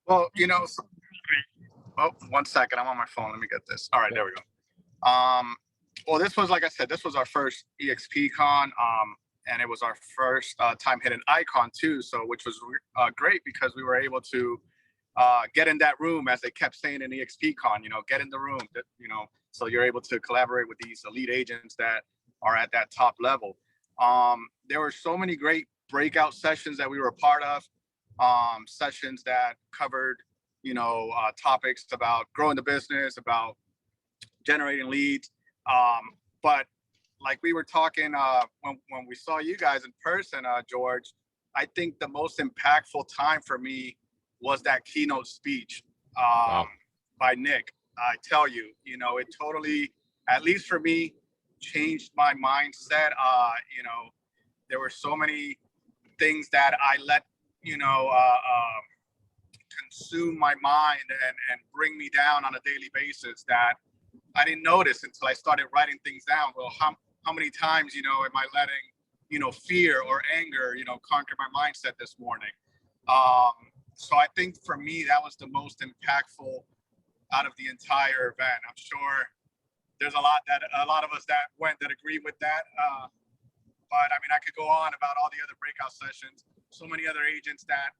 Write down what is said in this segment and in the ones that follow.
Well, oh, 1 second. I'm on my phone. Let me get this. All right, there we go. Well, this was, like I said, this was our first EXPCon, and it was our first time hitting Icon too. So, which was great because we were able to get in that room, as they kept saying in EXPCon. Get in the room. So you're able to collaborate with these elite agents that are at that top level. There were so many great breakout sessions that we were a part of. Sessions that covered, topics about growing the business, about generating leads. But like we were talking when we saw you guys in person, George, I think the most impactful time for me was that keynote speech by Nick. I tell you, it totally, at least for me, changed my mindset. There were so many things that I let, consume my mind and bring me down on a daily basis that I didn't notice until I started writing things down. Well, how many times, am I letting, fear or anger, conquer my mindset this morning? So I think for me, that was the most impactful out of the entire event. I'm sure there's a lot of us that went that agree with that. But I mean, I could go on about all the other breakout sessions, so many other agents that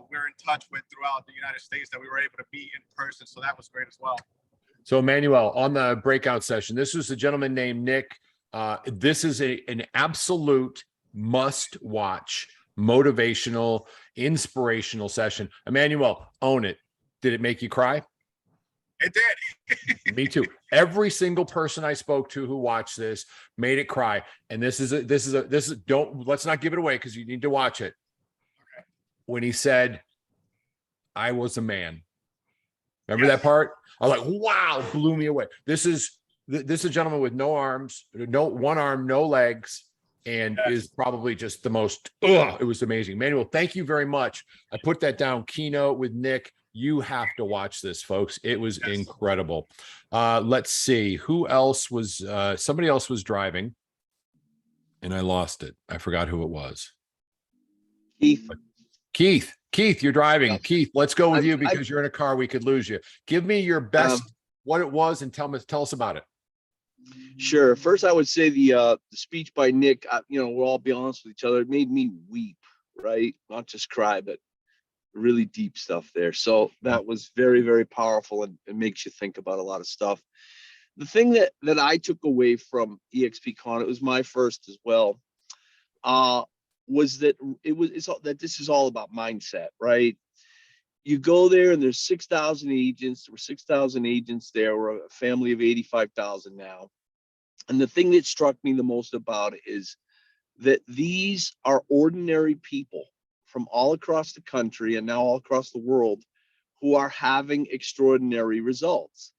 we're in touch with throughout the United States that we were able to meet in person. So that was great as well. So Emmanuel, on the breakout session, this was a gentleman named Nick. This is an absolute must-watch, motivational, inspirational session. Emmanuel, own it. Did it make you cry? It did. Me too. Every single person I spoke to who watched this made it cry. And let's not give it away because you need to watch it. Okay. When he said, "I was a man." Remember that part? I was like, wow, blew me away. This is a gentleman with no arms, one arm, no legs, and is probably just the most, it was amazing. Manuel, thank you very much. I put that down, keynote with Nick. You have to watch this, folks. It was incredible. Let's see, who else was, somebody else was driving, and I lost it. I forgot who it was. Keith, you're driving. Keith, let's go with you because you're in a car. We could lose you. Give me your best, what it was, and tell us about it. Sure. First, I would say the speech by Nick, we'll all be honest with each other. It made me weep, right? Not just cry, but really deep stuff there. So that was very, very powerful, and it makes you think about a lot of stuff. The thing that I took away from EXPCon, it was my first as well, was that this is all about mindset, right? You go there and there's 6,000 agents. There were 6,000 agents there. We're a family of 85,000 now. And the thing that struck me the most about it is that these are ordinary people from all across the country and now all across the world who are having extraordinary results.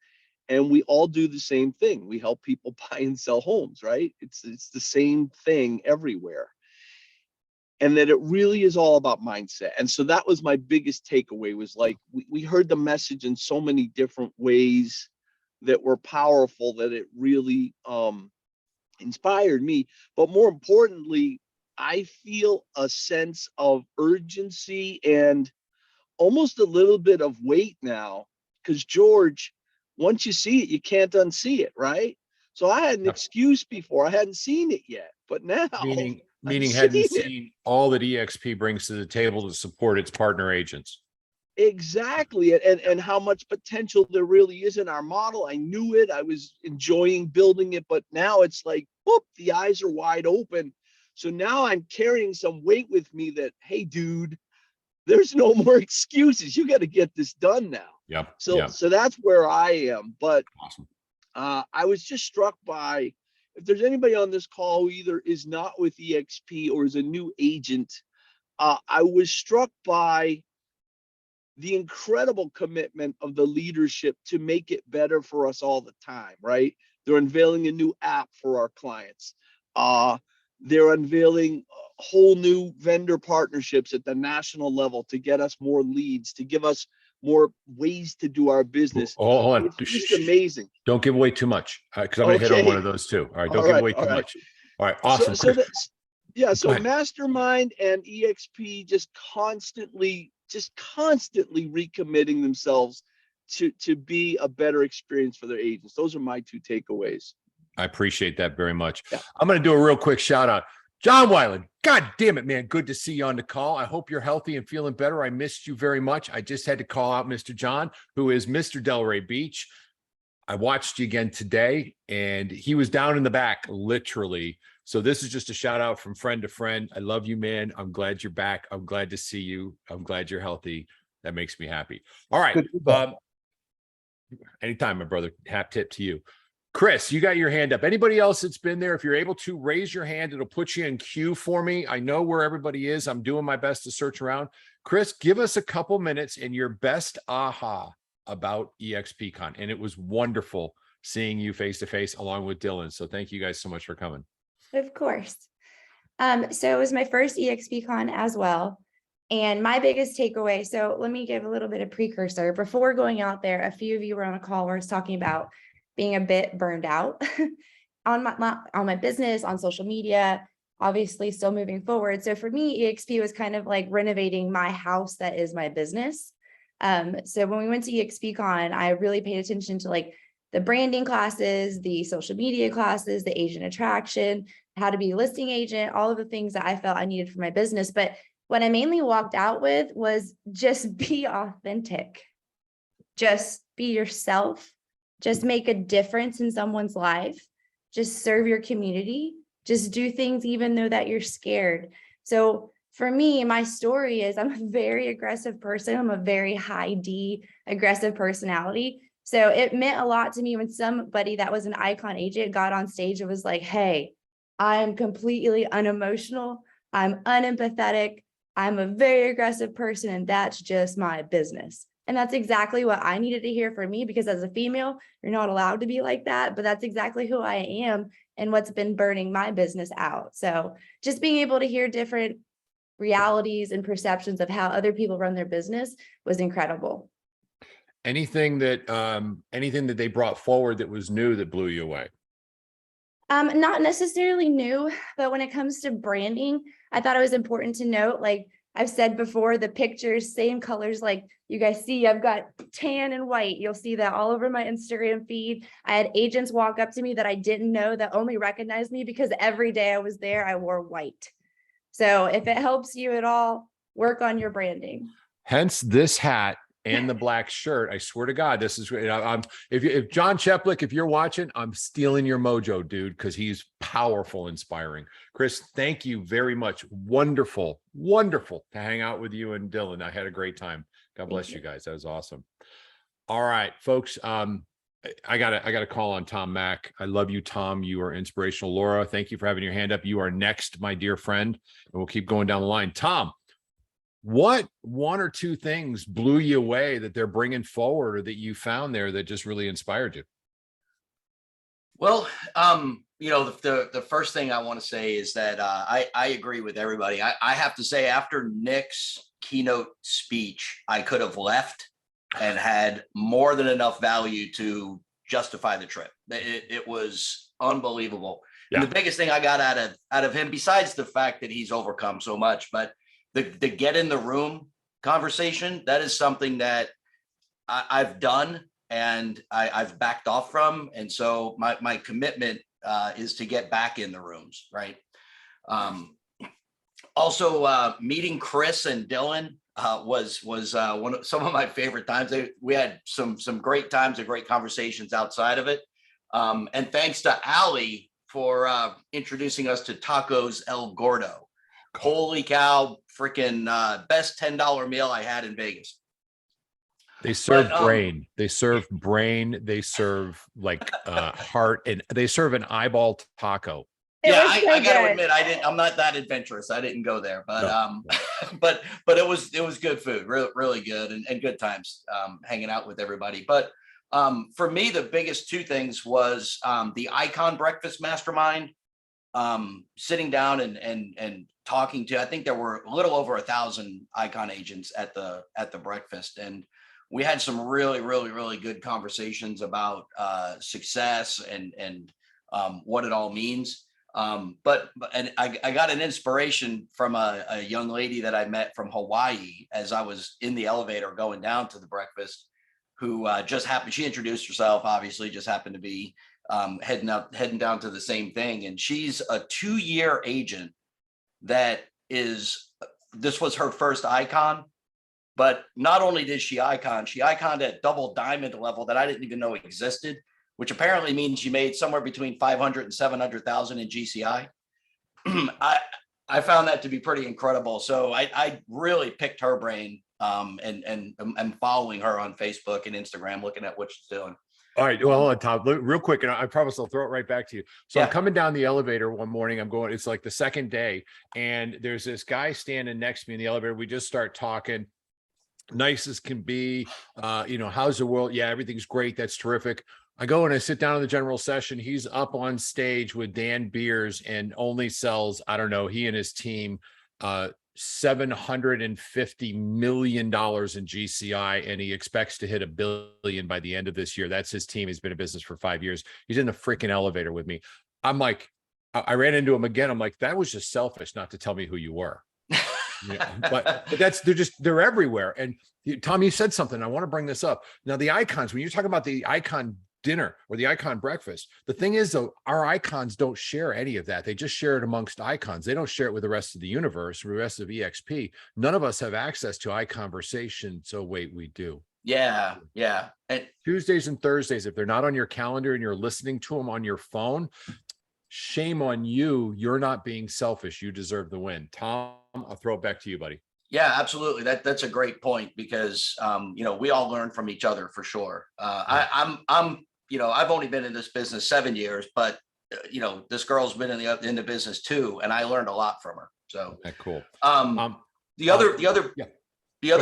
And we all do the same thing. We help people buy and sell homes, right? It's the same thing everywhere. And that it really is all about mindset. And so that was my biggest takeaway, was like, we heard the message in so many different ways that were powerful, that it really inspired me. But more importantly, I feel a sense of urgency and almost a little bit of weight now, because George, once you see it, you can't unsee it, right? So I had an excuse before. I hadn't seen it yet, but now... Meaning hadn't seen all that EXP brings to the table to support its partner agents. Exactly. And how much potential there really is in our model. I knew it. I was enjoying building it, but now it's like, whoop, the eyes are wide open. So now I'm carrying some weight with me that, hey, dude, there's no more excuses. You got to get this done now. Yep. So that's where I am. But awesome. I was just struck by, if there's anybody on this call who either is not with EXP or is a new agent, I was struck by the incredible commitment of the leadership to make it better for us all the time, right? They're unveiling a new app for our clients. They're unveiling whole new vendor partnerships at the national level to get us more leads, to give us more ways to do our business. Hold on. It's just amazing. Don't give away too much, because I'm going to hit on one of those too. All right. Don't give away too much. All right. Awesome. So Mastermind and EXP just constantly just constantly recommitting themselves to be a better experience for their agents. Those are my two takeaways. I appreciate that very much. Yeah. I'm going to do a real quick shout out. John Weiland, God damn it, man. Good to see you on the call. I hope you're healthy and feeling better. I missed you very much. I just had to call out Mr. John, who is Mr. Delray Beach. I watched you again today, and he was down in the back, literally. So this is just a shout out from friend to friend. I love you, man. I'm glad you're back. I'm glad to see you. I'm glad you're healthy. That makes me happy. All right. Anytime, my brother. Hat tip to you. Chris, you got your hand up. Anybody else that's been there, if you're able to raise your hand, it'll put you in queue for me. I know where everybody is. I'm doing my best to search around. Chris, give us a couple minutes and your best aha about EXPCON. And it was wonderful seeing you face to face along with Dylan. So thank you guys so much for coming. Of course. So it was my first EXPCON as well. And my biggest takeaway, so let me give a little bit of precursor. Before going out there, a few of you were on a call where I was talking about being a bit burned out on my business, on social media, obviously still moving forward. So for me, EXP was kind of like renovating my house that is my business. So when we went to EXPCon, I really paid attention to like the branding classes, the social media classes, the agent attraction, how to be a listing agent, all of the things that I felt I needed for my business. But what I mainly walked out with was just be authentic, just be yourself. Just make a difference in someone's life. Just serve your community. Just do things even though that you're scared. So for me, my story is I'm a very aggressive person. I'm a very high D aggressive personality. So it meant a lot to me when somebody that was an icon agent got on stage and was like, hey, I'm completely unemotional. I'm unempathetic. I'm a very aggressive person, and that's just my business. And that's exactly what I needed to hear from me, because as a female, you're not allowed to be like that, but that's exactly who I am and what's been burning my business out. So just being able to hear different realities and perceptions of how other people run their business was incredible. Anything that they brought forward that was new that blew you away? Not necessarily new, but when it comes to branding, I thought it was important to note, like I've said before, the pictures, same colors like you guys see, I've got tan and white. You'll see that all over my Instagram feed. I had agents walk up to me that I didn't know that only recognized me because every day I was there, I wore white. So if it helps you at all, work on your branding. Hence this hat and the black shirt. I swear to God, this is, if John Cheplick, if you're watching, I'm stealing your mojo, dude, because he's powerful, inspiring. Chris, thank you very much. Wonderful to hang out with you and Dylan. I had a great time. God bless you guys. That was awesome. All right, folks. I got a call on Tom Mack. I love you, Tom. You are inspirational. Laura, thank you for having your hand up. You are next, my dear friend, and we'll keep going down the line. Tom, what one or two things blew you away that they're bringing forward or that you found there that just really inspired you? Well, the first thing I want to say is that I agree with everybody. I have to say, after Nick's keynote speech, I could have left and had more than enough value to justify the trip. It was unbelievable. Yeah. And the biggest thing I got out of him, besides the fact that he's overcome so much, but the get in the room conversation, that is something that I've done and I've backed off from. And so my commitment is to get back in the rooms, right? Also, meeting Chris and Dylan was some of my favorite times. We had some great times and great conversations outside of it. And thanks to Ali for introducing us to Tacos El Gordo. Holy cow, freaking best $10 meal I had in Vegas. They serve brain. They serve brain. They serve like heart, and they serve an eyeball taco. Yeah, I gotta admit, I'm not that adventurous. I didn't go there, but no. but it was good food, really good, and good times hanging out with everybody. But for me, the biggest two things was the Icon Breakfast Mastermind, sitting down and talking to, I think there were a little over 1,000 Icon agents at the breakfast, and we had some really good conversations about success and what it all means. And I got an inspiration from a young lady that I met from Hawaii as I was in the elevator going down to the breakfast, who she introduced herself, obviously just happened to be heading down to the same thing. And she's a 2-year agent this was her first icon. But not only did she iconed at double diamond level that I didn't even know existed, which apparently means she made somewhere between 500 and 700,000 in GCI. I found that to be pretty incredible. So I really picked her brain, and I'm following her on Facebook and Instagram, looking at what she's doing. All right. Well, Tom, real quick, and I promise I'll throw it right back to you. So Yeah. I'm coming down the elevator one morning. It's like the second day, and there's this guy standing next to me in the elevator. We just start talking. Nice as can be. How's the world? Yeah, everything's great. That's terrific. I go and I sit down in the general session. He's up on stage with Dan Beers and only sells, I don't know, he and his team, $750 million in GCI, and he expects to hit $1 billion by the end of this year. That's his team. He's been in business for 5 years. He's in the freaking elevator with me. I'm like, I ran into him again. I'm like, that was just selfish not to tell me who you were. But they're everywhere. And Tom, you said something. I want to bring this up. Now, the icons, when you're talking about the icon dinner or the icon breakfast, the thing is, though, our icons don't share any of that. They just share it amongst icons. They don't share it with the rest of the universe, or the rest of EXP. None of us have access to iConversation. So wait, we do. Yeah. And Tuesdays and Thursdays, if they're not on your calendar and you're listening to them on your phone, shame on you. You're not being selfish. You deserve the win. Tom, I'll throw it back to you, buddy. yeah, absolutely. That's a great point because we all learn from each other for sure. I've only been in this business 7 years, but this girl's been in the business too, and I learned a lot from her. So Cool. The other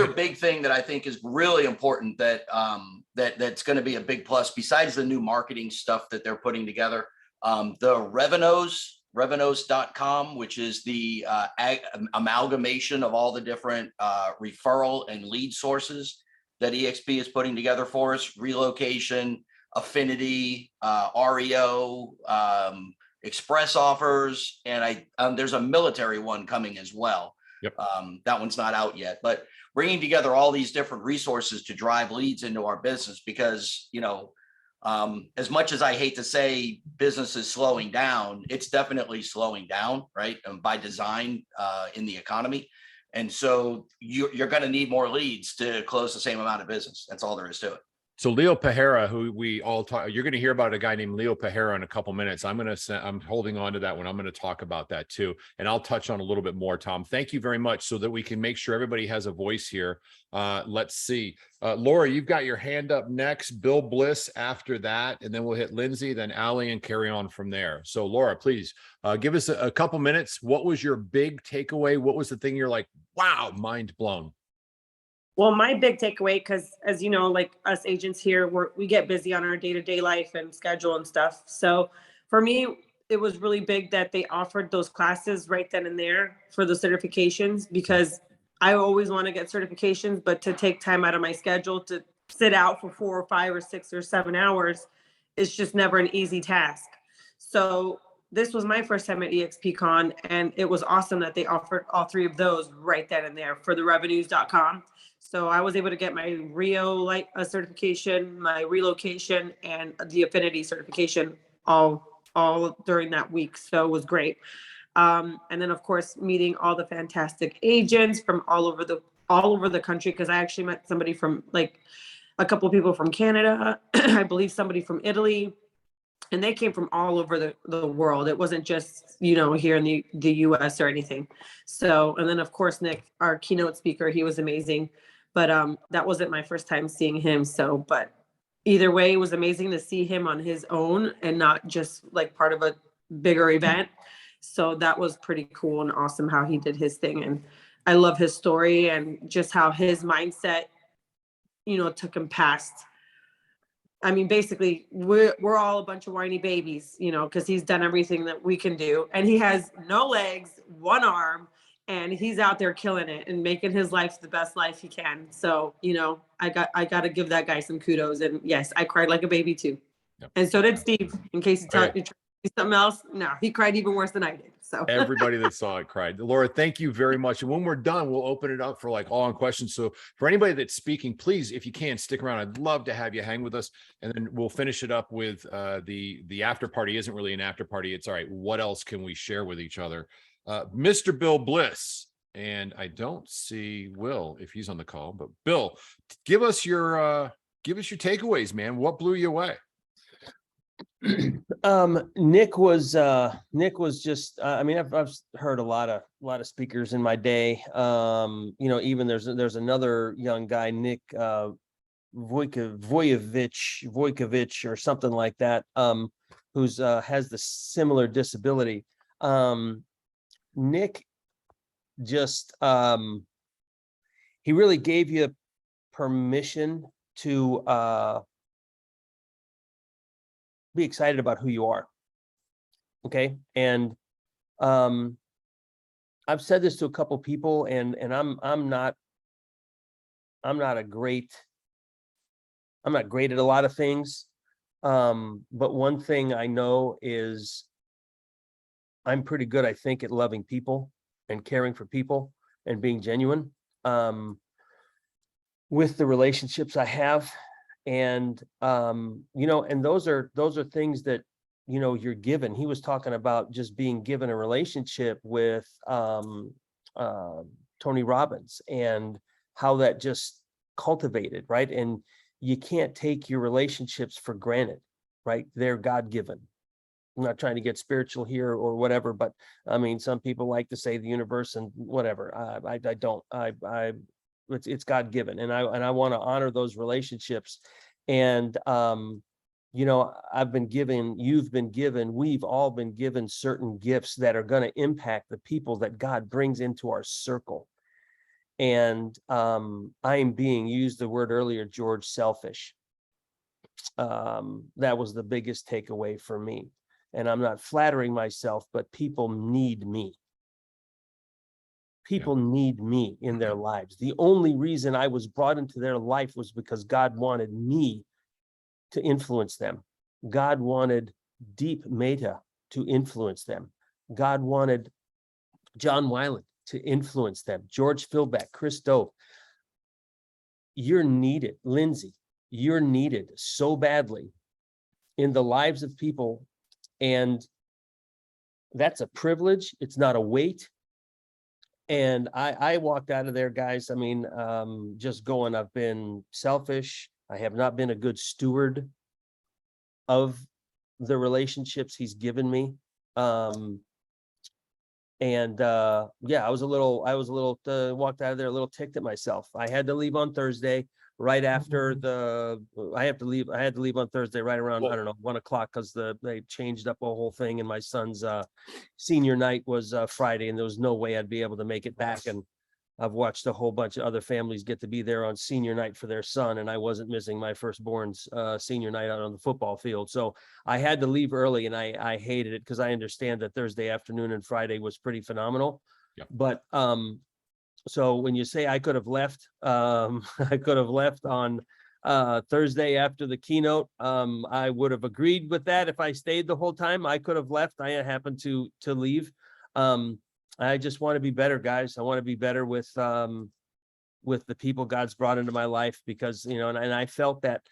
big thing that I think is really important that's going to be a big plus, besides the new marketing stuff that they're putting together, the Revenos.com, which is the amalgamation of all the different referral and lead sources that EXP is putting together for us: relocation, affinity, REO, express offers, and there's a military one coming as well. Yep. That one's not out yet, but bringing together all these different resources to drive leads into our business, because as much as I hate to say business is slowing down, it's definitely slowing down, right? And by design in the economy. And so you're going to need more leads to close the same amount of business. That's all there is to it. So Leo Pajera, who we all talk, you're going to hear about a guy named Leo Pajera in a couple minutes. I'm holding on to that one. I'm going to talk about that too. And I'll touch on a little bit more, Tom. Thank you very much, so that we can make sure everybody has a voice here. Let's see. Laura, you've got your hand up next. Bill Bliss after that, and then we'll hit Lindsay, then Allie, and carry on from there. So Laura, please give us a couple minutes. What was your big takeaway? What was the thing you're like, wow, mind blown? Well, my big takeaway, because as you know, like us agents here, we get busy on our day-to-day life and schedule and stuff. So for me, it was really big that they offered those classes right then and there for the certifications, because I always want to get certifications, but to take time out of my schedule to sit out for 4 or 5 or 6 or 7 hours is just never an easy task. So this was my first time at EXPCON, and it was awesome that they offered all 3 of those right then and there for the revenues.com. So I was able to get my REO certification, my relocation, and the affinity certification all during that week. So it was great. And then of course, meeting all the fantastic agents from all over the country, because I actually met somebody from, like, a couple of people from Canada, I believe somebody from Italy, and they came from all over the world. It wasn't just, here in the US or anything. So, and then of course, Nick, our keynote speaker, he was amazing. But that wasn't my first time seeing him. So, but either way, it was amazing to see him on his own and not just like part of a bigger event. So that was pretty cool and awesome how he did his thing. And I love his story and just how his mindset, took him past. I mean, basically, we're all a bunch of whiny babies, because he's done everything that we can do. And he has no legs, 1 arm, and he's out there killing it and making his life the best life he can. So, I got to give that guy some kudos. And yes, I cried like a baby too. Yep. And so did Steve, in case you tell you. Something else? No, he cried even worse than I did. So Everybody that saw it cried. Laura, thank you very much. And when we're done, we'll open it up for like all on questions. So for anybody that's speaking, please, if you can, stick around. I'd love to have you hang with us. And then we'll finish it up with the after party. Isn't really an after party. It's all right. What else can we share with each other? Mr. Bill Bliss. And I don't see Will if he's on the call, but Bill, give us your takeaways, man. What blew you away? Nick was just I mean, I've heard a lot of speakers in my day. Even there's another young guy, Nick Vojkovic or something like that, who's has the similar disability. Nick just he really gave you permission to be excited about who you are. Okay. And I've said this to a couple people, and I'm not great at a lot of things. But one thing I know is I'm pretty good, I think, at loving people and caring for people and being genuine with the relationships I have. And and those are things that you're given. He was talking about just being given a relationship with Tony Robbins and how that just cultivated, right? And you can't take your relationships for granted, right? They're God-given. I'm not trying to get spiritual here or whatever, but I mean, some people like to say the universe and whatever. I don't. It's God-given, and I want to honor those relationships. And I've been given, you've been given, we've all been given certain gifts that are going to impact the people that God brings into our circle. And I'm being used the word earlier, George, selfish. That was the biggest takeaway for me. And I'm not flattering myself, but people need me. People need me in their lives. The only reason I was brought into their life was because God wanted me to influence them. God wanted Deep Meta to influence them. God wanted John Weiland to influence them. George Philbeck, Chris Dove. You're needed, Lindsay. You're needed so badly in the lives of people. And that's a privilege. It's not a weight. And I walked out of there, guys. I mean, just going, I've been selfish. I have not been a good steward of the relationships he's given me. I was a little walked out of there a little ticked at myself. I had to leave on Thursday right after I had to leave on Thursday right around, I don't know, 1 o'clock, because they changed up a whole thing, and my son's senior night was Friday, and there was no way I'd be able to make it back. And I've watched a whole bunch of other families get to be there on senior night for their son, and I wasn't missing my firstborn's senior night out on the football field. So I had to leave early, and I hated it, because I understand that Thursday afternoon and Friday was pretty phenomenal. Yeah. But so when you say I could have left, I could have left on Thursday after the keynote. I would have agreed with that if I stayed the whole time. I could have left. I happened to leave. I just want to be better, guys. I want to be better with the people God's brought into my life, because and I felt that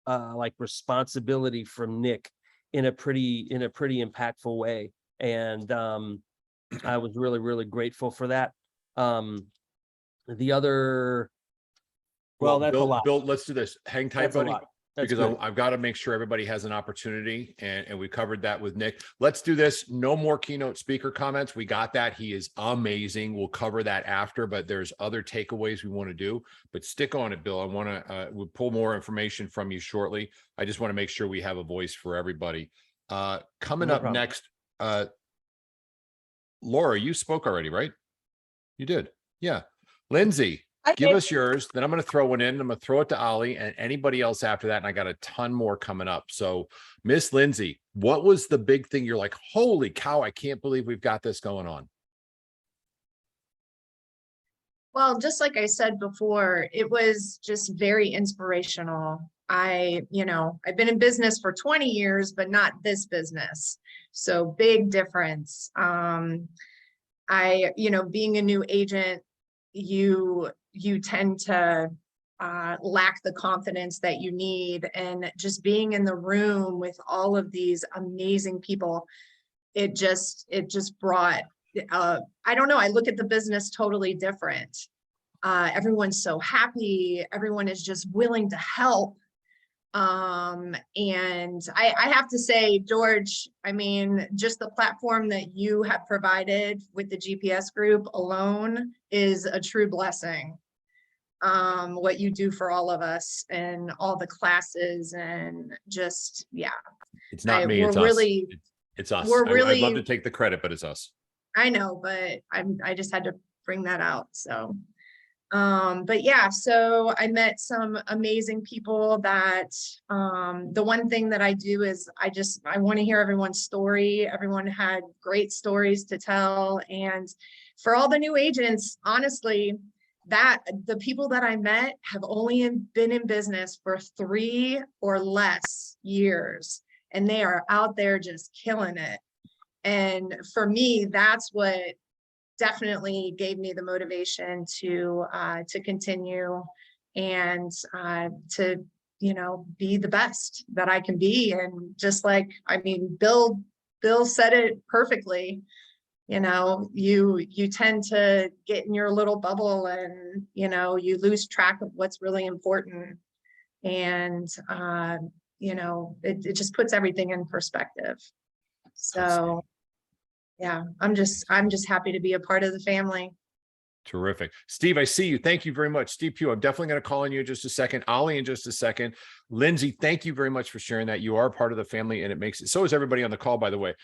like responsibility from Nick in a pretty impactful way. And I was really, really grateful for that. The other, well, that's Bill, a lot. Bill, let's do this. Hang tight, That's a buddy. lot. That's Because good. I've got to make sure everybody has an opportunity, and we covered that with Nick. Let's do this. No more keynote speaker comments. We got that. He is amazing. We'll cover that after, but there's other takeaways we want to do. But stick on it, Bill. I want to we'll pull more information from you shortly. I just want to make sure we have a voice for everybody. Coming No up problem. next, Laura, you spoke already, right? You did. Yeah. Lindsay, give us yours. Then I'm going to throw one in. I'm going to throw it to Ollie and anybody else after that. And I got a ton more coming up. So Miss Lindsay, what was the big thing? You're like, holy cow, I can't believe we've got this going on. Well, just like I said before, it was just very inspirational. I've been in business for 20 years, but not this business. So big difference. Being a new agent, you tend to lack the confidence that you need, and just being in the room with all of these amazing people, it just brought, I don't know, I look at the business totally different. Everyone's so happy. Everyone is just willing to help. And I have to say, George, I mean, just the platform that you have provided with the GPS group alone is a true blessing. What you do for all of us and all the classes, and just, yeah. It's not me, it's us. It's us. I'd love to take the credit, but it's us. I know, but I just had to bring that out. So, but yeah, so I met some amazing people that, the one thing that I do is I want to hear everyone's story. Everyone had great stories to tell. And for all the new agents, honestly, that the people that I met have only been in business for 3 or less years, and they are out there just killing it. And for me, that's what definitely gave me the motivation to continue and to be the best that I can be. And just like, I mean, Bill said it perfectly. You tend to get in your little bubble, and you lose track of what's really important. And it just puts everything in perspective. So yeah, I'm just happy to be a part of the family. Terrific. Steve, I see you. Thank you very much. Steve Pugh, I'm definitely going to call on you in just a second. Ollie in just a second. Lindsay, thank you very much for sharing that. You are part of the family, and it makes it, so is everybody on the call, by the way.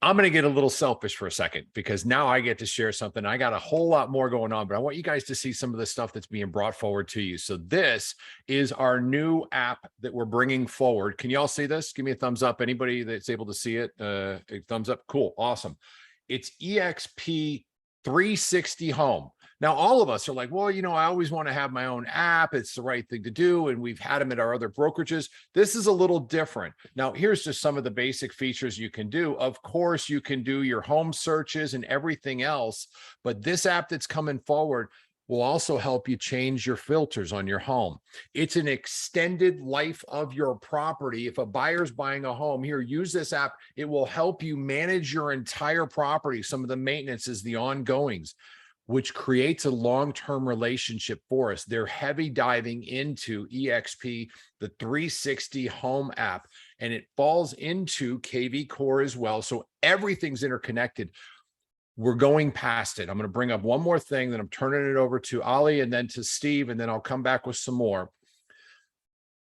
I'm going to get a little selfish for a second, because now I get to share something. I got a whole lot more going on, but I want you guys to see some of the stuff that's being brought forward to you. So this is our new app that we're bringing forward. Can you all see this? Give me a thumbs up. Anybody that's able to see it, a thumbs up. Cool. Awesome. It's EXP 360 Home. Now, all of us are like, well, I always want to have my own app. It's the right thing to do. And we've had them at our other brokerages. This is a little different. Now, here's just some of the basic features you can do. Of course, you can do your home searches and everything else, but this app that's coming forward will also help you change your filters on your home. It's an extended life of your property. If a buyer's buying a home, here, use this app. It will help you manage your entire property, some of the maintenances, the ongoings, which creates a long-term relationship for us. They're heavy diving into EXP, the 360 Home app, and it falls into KV Core as well. So everything's interconnected. We're going past it. I'm going to bring up one more thing, then I'm turning it over to Ollie and then to Steve, and then I'll come back with some more.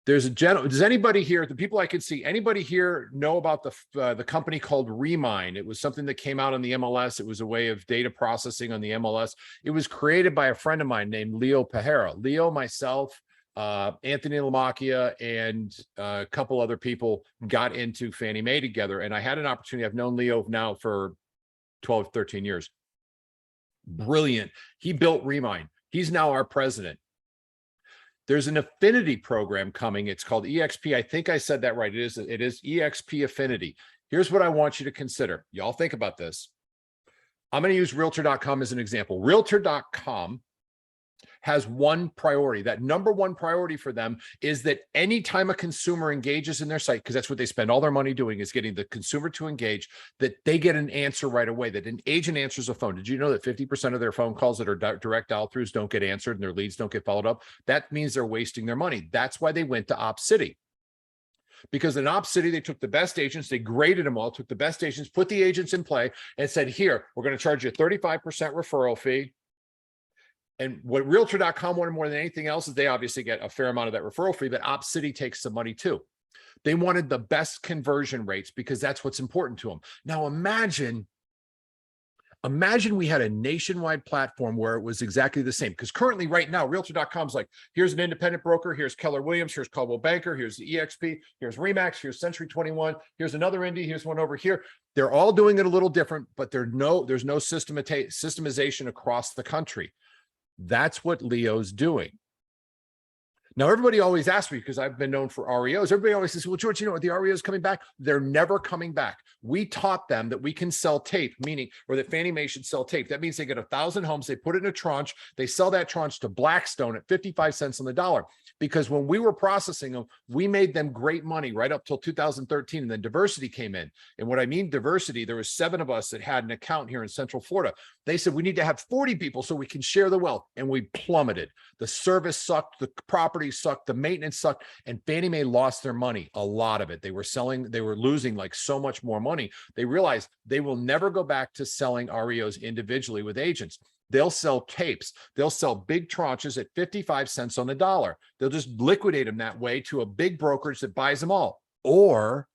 There's a does anybody here, the people I could see, anybody here know about the company called Remind? It was something that came out on the MLS. It was a way of data processing on the MLS. It was created by a friend of mine named Leo Pajera. Leo, myself, Anthony Lamacchia, and a couple other people got into Fannie Mae together. And I had an opportunity. I've known Leo now for 12, 13 years. Brilliant. He built Remind. He's now our president. There's an affinity program coming. It's called EXP. I think I said that right. It is EXP Affinity. Here's what I want you to consider. Y'all think about this. I'm going to use Realtor.com as an example. Realtor.com has one priority. That number one priority for them is that anytime a consumer engages in their site, because that's what they spend all their money doing, is getting the consumer to engage, that they get an answer right away, that an agent answers a phone. Did you know that 50% of their phone calls that are direct dial-throughs don't get answered and their leads don't get followed up? That means they're wasting their money. That's why they went to Op City. Because in Op City, they took the best agents, they graded them all, took the best agents, put the agents in play, and said, here, we're going to charge you a 35% referral fee. And what Realtor.com wanted more than anything else is they obviously get a fair amount of that referral fee, but Op City takes some money too. They wanted the best conversion rates because that's what's important to them. Now imagine we had a nationwide platform where it was exactly the same. Because currently right now, Realtor.com is like, here's an independent broker, here's Keller Williams, here's Coldwell Banker, here's the EXP, here's Remax, here's Century 21, here's another Indy, here's one over here. They're all doing it a little different, but there's no systemization across the country. That's what Leo's doing. Now, everybody always asks me, because I've been known for REOs. Everybody always says, well, George, you know what? The REOs coming back. They're never coming back. We taught them that we can sell tape, meaning, or that Fannie Mae should sell tape. That means they get 1,000 homes. They put it in a tranche. They sell that tranche to Blackstone at 55 cents on the dollar. Because when we were processing them, we made them great money right up till 2013. And then diversity came in. And what I mean diversity, there was 7 of us that had an account here in Central Florida. They said, we need to have 40 people so we can share the wealth. And we plummeted. The service sucked. The property sucked. The maintenance sucked. And Fannie Mae lost their money, a lot of it. They were losing like so much more money. They realized they will never go back to selling REOs individually with agents. They'll sell tapes. They'll sell big tranches at 55 cents on the dollar. They'll just liquidate them that way to a big brokerage that buys them all. Or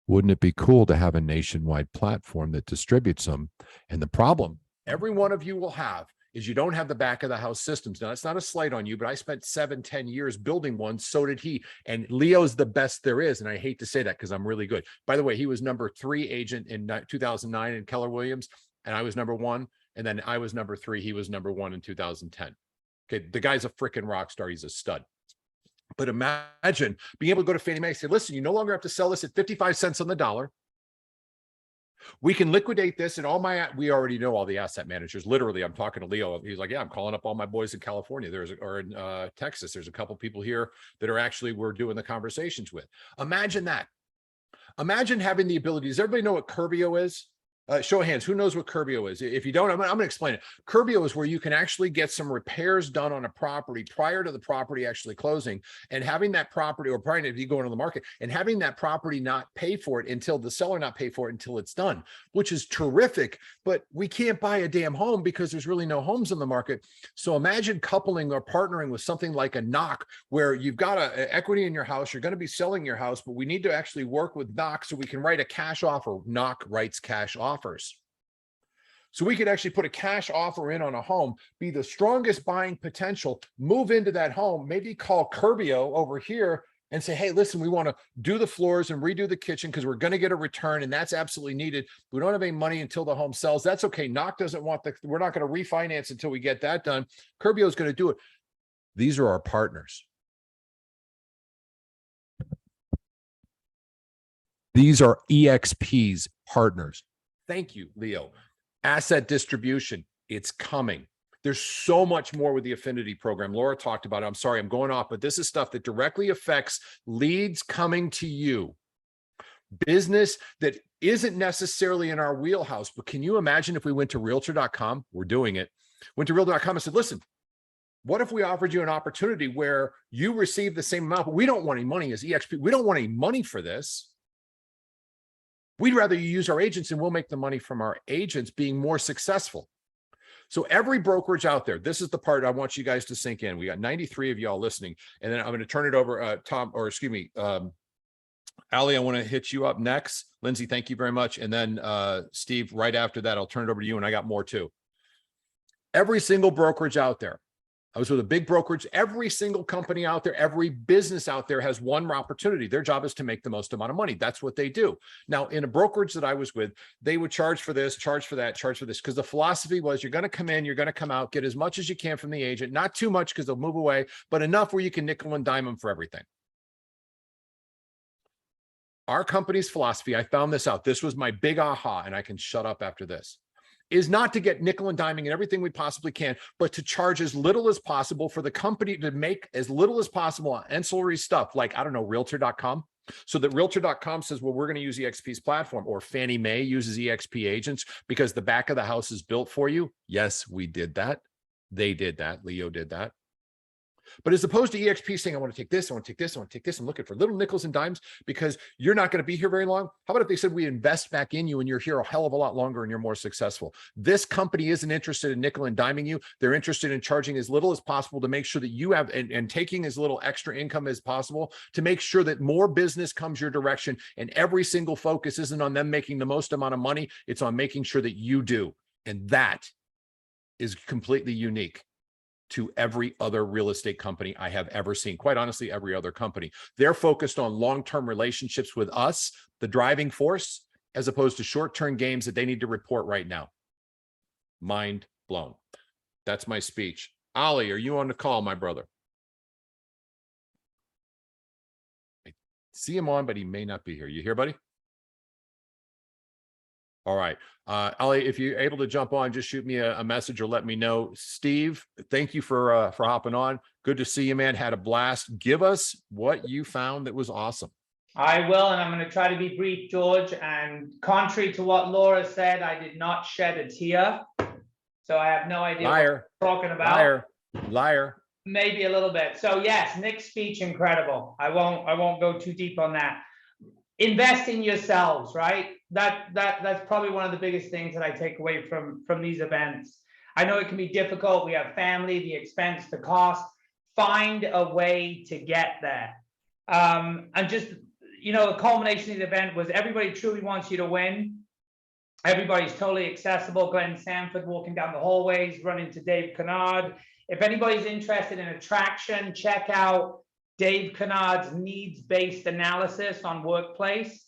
wouldn't it be cool to have a nationwide platform that distributes them? And the problem every one of you will have is you don't have the back of the house systems. Now, that's not a slight on you, but I spent 7-10 years building one. So did he. And Leo's the best there is. And I hate to say that because I'm really good. By the way, he was number 3 agent in 2009 in Keller Williams. And I was number 1. And then I was number 3. He was number 1 in 2010. Okay. The guy's a freaking rock star. He's a stud. But imagine being able to go to Fannie Mae and say, listen, you no longer have to sell this at 55 cents on the dollar. We can liquidate this, and we already know all the asset managers. Literally, I'm talking to Leo. He's like, yeah, I'm calling up all my boys in California. Or in Texas. There's a couple people here that are actually, we're doing the conversations with. Imagine that. Imagine having the ability. Does everybody know what Curbio is? Show of hands, who knows what Curbio is? If you don't, I'm going to explain it. Curbio is where you can actually get some repairs done on a property prior to the property actually closing, and having that property, or prior to you going on the market, and having that property not pay for it until the seller not pay for it until it's done, which is terrific. But we can't buy a damn home because there's really no homes on the market. So imagine coupling or partnering with something like a knock, where you've got an equity in your house, you're going to be selling your house, but we need to actually work with knock so we can write a cash offer. Knock writes cash offers. So we could actually put a cash offer in on a home, be the strongest buying potential, move into that home, maybe call Curbio over here and say, hey, listen, we want to do the floors and redo the kitchen because we're going to get a return, and that's absolutely needed. We don't have any money until the home sells. That's okay. Knock doesn't want we're not going to refinance until we get that done. Curbio is going to do it. These are our partners. These are EXP's partners. Thank you, Leo. Asset distribution, it's coming. There's so much more with the affinity program. Laura talked about it. I'm sorry, I'm going off, but this is stuff that directly affects leads coming to you. Business that isn't necessarily in our wheelhouse, but can you imagine if we went to realtor.com? We're doing it. Went to realtor.com and said, listen, what if we offered you an opportunity where you receive the same amount, but we don't want any money as EXP. We don't want any money for this. We'd rather you use our agents, and we'll make the money from our agents being more successful. So every brokerage out there, this is the part I want you guys to sink in. We got 93 of y'all listening, and then I'm going to turn it over, Tom, or excuse me, Ali, I want to hit you up next. Lindsay, thank you very much. And then Steve, right after that, I'll turn it over to you, and I got more too. Every single brokerage out there, I was with a big brokerage. Every single company out there, every business out there has one opportunity. Their job is to make the most amount of money. That's what they do. Now, in a brokerage that I was with, they would charge for this, charge for that, charge for this, because the philosophy was you're going to come in, you're going to come out, get as much as you can from the agent, not too much because they'll move away, but enough where you can nickel and dime them for everything. Our company's philosophy, I found this out. This was my big aha, and I can shut up after this, is not to get nickel and diming and everything we possibly can, but to charge as little as possible for the company to make as little as possible on ancillary stuff like, I don't know, realtor.com. So that realtor.com says, well, we're going to use EXP's platform, or Fannie Mae uses EXP agents because the back of the house is built for you. Yes, we did that. They did that. Leo did that. But as opposed to EXP saying, I want to take this, I want to take this, I want to take this, I'm looking for little nickels and dimes because you're not going to be here very long. How about if they said we invest back in you and you're here a hell of a lot longer and you're more successful? This company isn't interested in nickel and diming you. They're interested in charging as little as possible to make sure that you have, and taking as little extra income as possible to make sure that more business comes your direction. And every single focus isn't on them making the most amount of money. It's on making sure that you do. And that is completely unique to every other real estate company I have ever seen. Quite honestly, every other company. They're focused on long-term relationships with us, the driving force, as opposed to short-term games that they need to report right now. Mind blown. That's my speech. Ollie, are you on the call, my brother? I see him on, but he may not be here. You here, buddy? All right. Ollie, if you're able to jump on, just shoot me a message or let me know. Steve, thank you for hopping on. Good to see you, man. Had a blast. Give us what you found that was awesome. I will, and I'm going to try to be brief, George. And contrary to what Laura said, I did not shed a tear. So I have no idea Liar. what we're talking about. Liar. Liar. Maybe a little bit. So yes, Nick's speech, incredible. I won't go too deep on that. Invest in yourselves, right? That's probably one of the biggest things that I take away from these events. I know it can be difficult. We have family, the expense, the cost. Find a way to get there. And just, you know, the culmination of the event was everybody truly wants you to win. Everybody's totally accessible. Glenn Sanford walking down the hallways, running to Dave Kennard. If anybody's interested in attraction, check out Dave Kennard's needs-based analysis on workplace.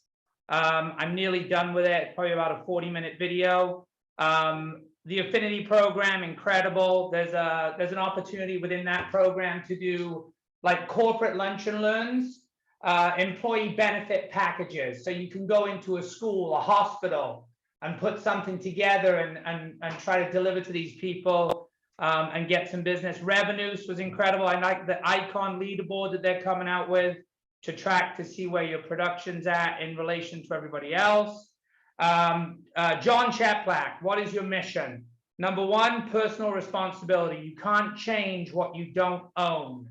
I'm nearly done with it, probably about a 40-minute video. The affinity program, incredible. There's an opportunity within that program to do like corporate lunch and learns, employee benefit packages. So you can go into a school, a hospital, and put something together and try to deliver to these people and get some business. Revenues was incredible. I like the icon leaderboard that they're coming out with to track to see where your production's at in relation to everybody else. John Cheplack, what is your mission? Number one, personal responsibility. You can't change what you don't own.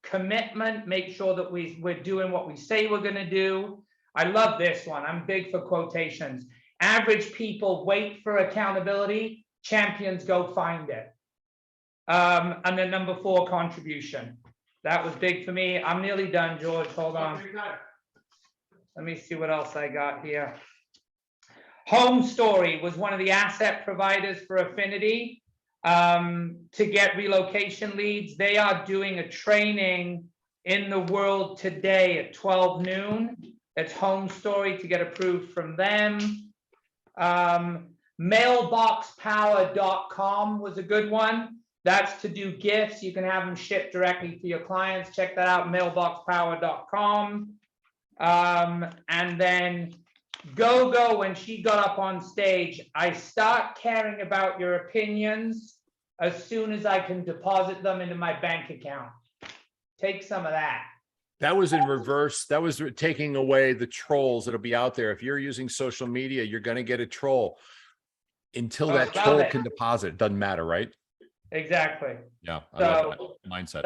Commitment, make sure that we're doing what we say we're going to do. I love this one. I'm big for quotations. Average people wait for accountability. Champions go find it. And then number 4, contribution. That was big for me. I'm nearly done, George. Hold on. Let me see what else I got here. Home Story was one of the asset providers for Affinity to get relocation leads. They are doing a training in the world today at 12 noon. It's Home Story to get approved from them. Mailboxpower.com was a good one. That's to do gifts. You can have them shipped directly to your clients. Check that out, mailboxpower.com. And then Go, when she got up on stage, I start caring about your opinions as soon as I can deposit them into my bank account. Take some of that. That was in reverse. That was taking away the trolls that'll be out there. If you're using social media, you're going to get a troll. Until that troll can deposit, it doesn't matter, right? Exactly. Yeah, I love that mindset.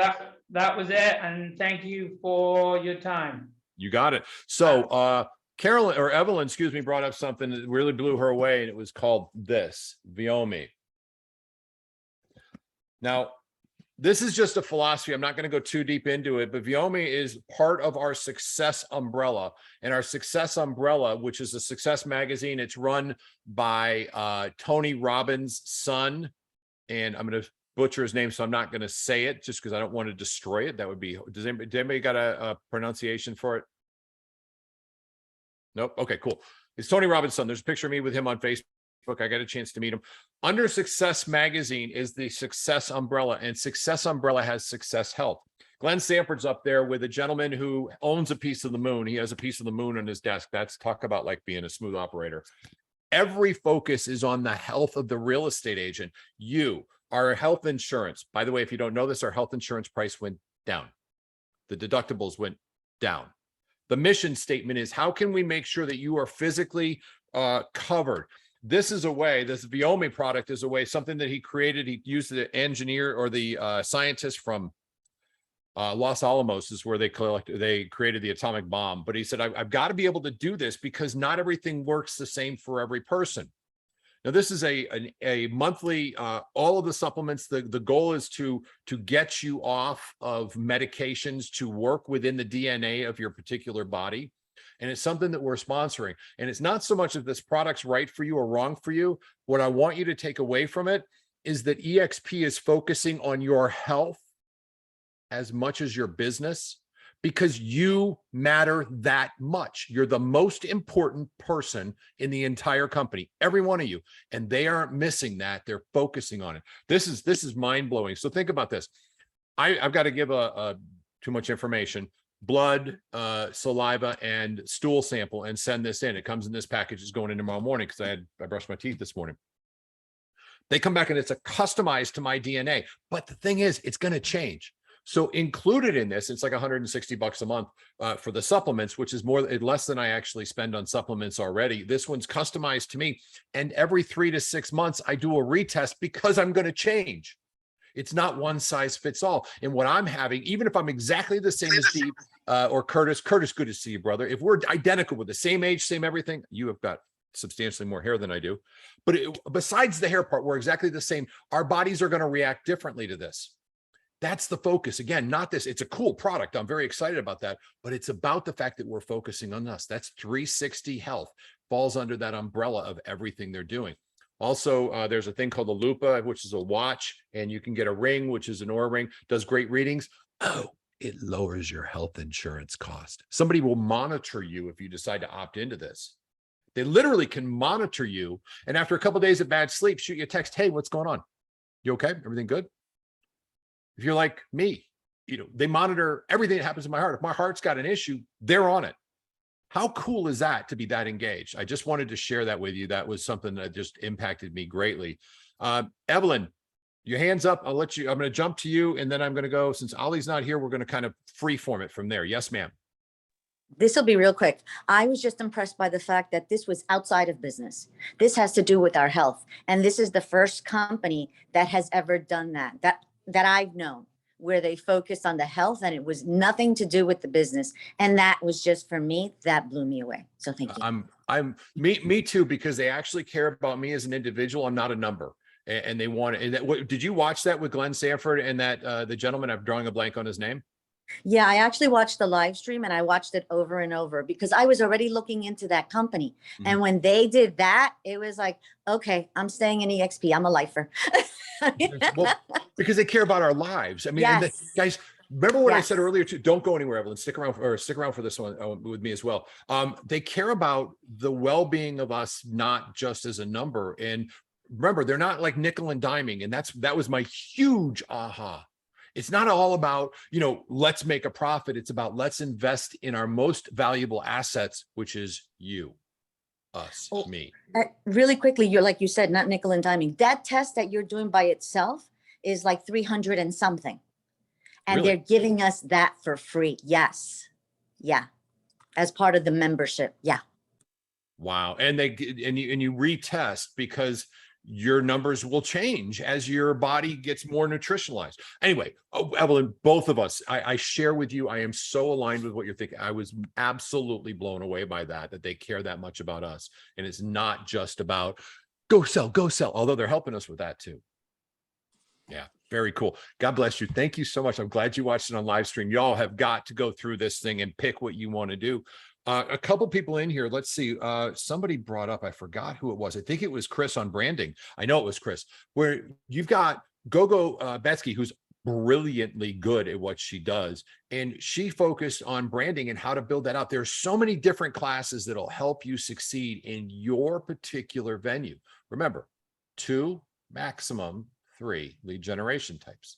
That was it. And thank you for your time. You got it. So Carolyn or Evelyn, excuse me, brought up something that really blew her away, and it was called this, Viomi. Now, this is just a philosophy. I'm not going to go too deep into it, but Viomi is part of our success umbrella. And our success umbrella, which is a success magazine, it's run by Tony Robbins' son. And I'm going to butcher his name, so I'm not going to say it just because I don't want to destroy it. That would be, does anybody got a pronunciation for it? Nope. Okay, cool. It's Tony Robbins' son. There's a picture of me with him on Facebook. I got a chance to meet him. Under Success Magazine is the Success Umbrella, and Success Umbrella has Success Health. Glenn Sanford's up there with a gentleman who owns a piece of the moon. He has a piece of the moon on his desk. That's talk about like being a smooth operator. Every focus is on the health of the real estate agent. Our health insurance. By the way, if you don't know this, our health insurance price went down. The deductibles went down. The mission statement is, how can we make sure that you are physically covered? This is a way, this Viomi product is a way, something that he created. He used the engineer or the scientist from Los Alamos is where they created the atomic bomb. But he said, I've got to be able to do this because not everything works the same for every person. Now, this is a monthly, all of the supplements, the goal is to get you off of medications to work within the DNA of your particular body. And it's something that we're sponsoring. And it's not so much if this product's right for you or wrong for you. What I want you to take away from it is that EXP is focusing on your health as much as your business, because you matter that much. You're the most important person in the entire company, every one of you, and they aren't missing that. They're focusing on it. This is mind blowing. So think about this. I've got to give a too much information, blood, saliva, and stool sample, and send this in. It comes in this package. It's going in tomorrow morning because I brushed my teeth this morning. They come back and it's a customized to my DNA. But the thing is, it's going to change. So included in this, it's like $160 a month for the supplements, which is less than I actually spend on supplements already. This one's customized to me. And every 3 to 6 months, I do a retest because I'm going to change. It's not one size fits all. And what I'm having, even if I'm exactly the same as Steve or Curtis, good to see you, brother. If we're identical with the same age, same everything, you have got substantially more hair than I do. But besides the hair part, we're exactly the same. Our bodies are going to react differently to this. That's the focus. Again, not this. It's a cool product. I'm very excited about that, but it's about the fact that we're focusing on us. That's 360 Health, falls under that umbrella of everything they're doing. Also, there's a thing called the Lupa, which is a watch, and you can get a ring, which is an Oura ring, does great readings. Oh, it lowers your health insurance cost. Somebody will monitor you if you decide to opt into this. They literally can monitor you, and after a couple of days of bad sleep, shoot you a text, hey, what's going on? You okay? Everything good? If you're like me, they monitor everything that happens in my heart. If my heart's got an issue, they're on it. How cool is that to be that engaged? I just wanted to share that with you. That was something that just impacted me greatly. Evelyn, your hands up. I'm going to jump to you, and then I'm going to go, since Ollie's not here, we're going to kind of free form it from there. Yes, ma'am. This will be real quick. I was just impressed by the fact that this was outside of business. This has to do with our health. And this is the first company that has ever done that I've known, where they focused on the health and it was nothing to do with the business. And that was just, for me, that blew me away. So thank you. Me too, because they actually care about me as an individual. I'm not a number. And they want it. Did you watch that with Glenn Sanford and that the gentleman, I'm drawing a blank on his name? Yeah, I actually watched the live stream and I watched it over and over because I was already looking into that company. Mm-hmm. And when they did that, it was like, okay, I'm staying in EXP. I'm a lifer. Well, because they care about our lives. I mean, yes. And guys, remember what I said earlier too, don't go anywhere, Evelyn, stick around for this one with me as well. They care about the well-being of us, not just as a number. And remember, they're not like nickel and diming. And that was my huge aha. It's not all about, let's make a profit. It's about let's invest in our most valuable assets, which is you, us, me. Really quickly, you're like you said, not nickel and diming. That test that you're doing by itself is like 300 and something. And Really? They're giving us that for free. Yes. Yeah. As part of the membership. Yeah. Wow. And you retest because your numbers will change as your body gets more nutritionalized. Anyway, Evelyn, both of us, I share with you, I am so aligned with what you're thinking. I was absolutely blown away by that they care that much about us. And it's not just about go sell, although they're helping us with that too. Yeah, very cool. God bless you. Thank you so much. I'm glad you watched it on live stream. Y'all have got to go through this thing and pick what you want to do. A couple people in here. Let's see. Somebody brought up, I forgot who it was. I think it was Chris on branding. I know it was Chris, where you've got Gogo Betsky, who's brilliantly good at what she does. And she focused on branding and how to build that out. There's so many different classes that'll help you succeed in your particular venue. Remember, 2, maximum 3 lead generation types.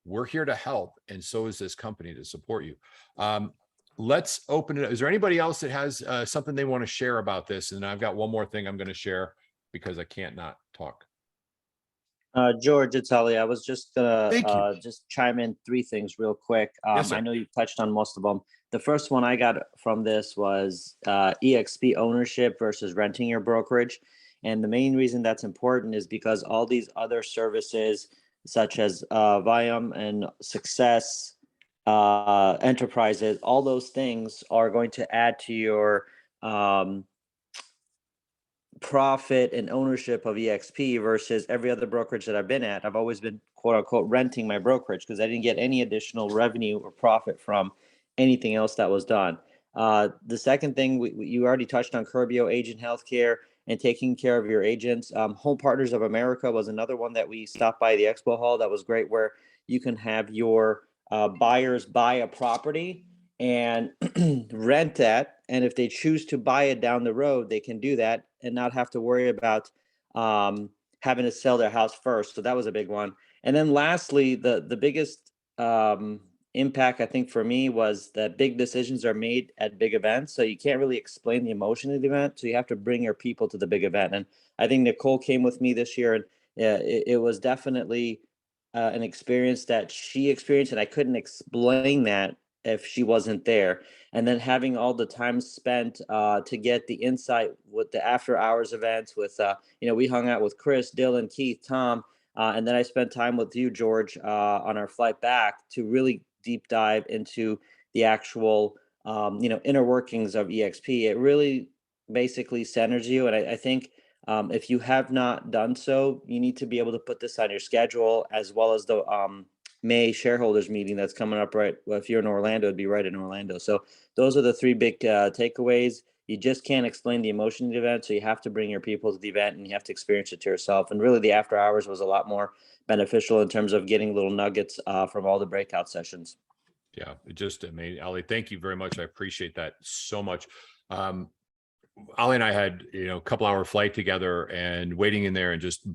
We're here to help. And so is this company to support you. Let's open it. Is there anybody else that has something they want to share about this? And I've got one more thing I'm going to share because I can't not talk. George, it's Ali. I was just gonna just chime in 3 things real quick. Yes, I know you touched on most of them. The first one I got from this was EXP ownership versus renting your brokerage. And the main reason that's important is because all these other services such as Viam and Success Enterprises, all those things are going to add to your profit and ownership of EXP versus every other brokerage that I've been at. I've always been quote unquote renting my brokerage because I didn't get any additional revenue or profit from anything else that was done. The second thing, you already touched on Curbio Agent Healthcare and taking care of your agents. Home Partners of America was another one that we stopped by the expo hall. That was great, where you can have your buyers buy a property and rent that. And if they choose to buy it down the road, they can do that and not have to worry about having to sell their house first. So that was a big one. And then lastly, the biggest impact, I think, for me was that big decisions are made at big events. So you can't really explain the emotion of the event. So you have to bring your people to the big event. And I think Nicole came with me this year, and it was definitely an experience that she experienced, and I couldn't explain that if she wasn't there. And then having all the time spent to get the insight with the after hours events with, we hung out with Chris, Dylan, Keith, Tom, and then I spent time with you, George, on our flight back to really deep dive into the actual, inner workings of EXP. It really basically centers you. And I think if you have not done so, you need to be able to put this on your schedule, as well as the May shareholders meeting that's coming up right. Well, if you're in Orlando, it'd be right in Orlando. So those are the three big takeaways. You just can't explain the emotion of the event. So you have to bring your people to the event and you have to experience it to yourself. And really the after hours was a lot more beneficial in terms of getting little nuggets from all the breakout sessions. Yeah, it just amazing. Ali, thank you very much. I appreciate that so much. Ali and I had, a couple hour flight together and waiting in there and just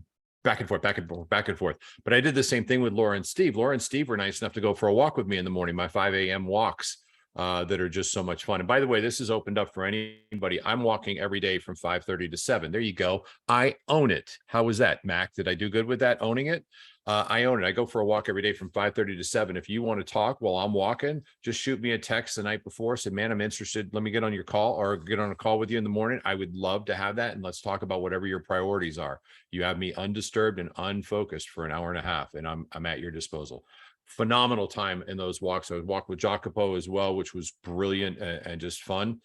back and forth, back and forth, back and forth. But I did the same thing with Laura and Steve. Laura and Steve were nice enough to go for a walk with me in the morning, my 5 a.m. walks that are just so much fun. And by the way, this is opened up for anybody. I'm walking every day from 5:30 to 7. There you go. I own it. How was that, Mac? Did I do good with that, owning it? I own it. I go for a walk every day from 5:30 to 7. If you want to talk while I'm walking, just shoot me a text the night before. Say, man, I'm interested. Let me get on your call or get on a call with you in the morning. I would love to have that. And let's talk about whatever your priorities are. You have me undisturbed and unfocused for an hour and a half, and I'm at your disposal. Phenomenal time in those walks. I would walk with Jacopo as well, which was brilliant and just fun.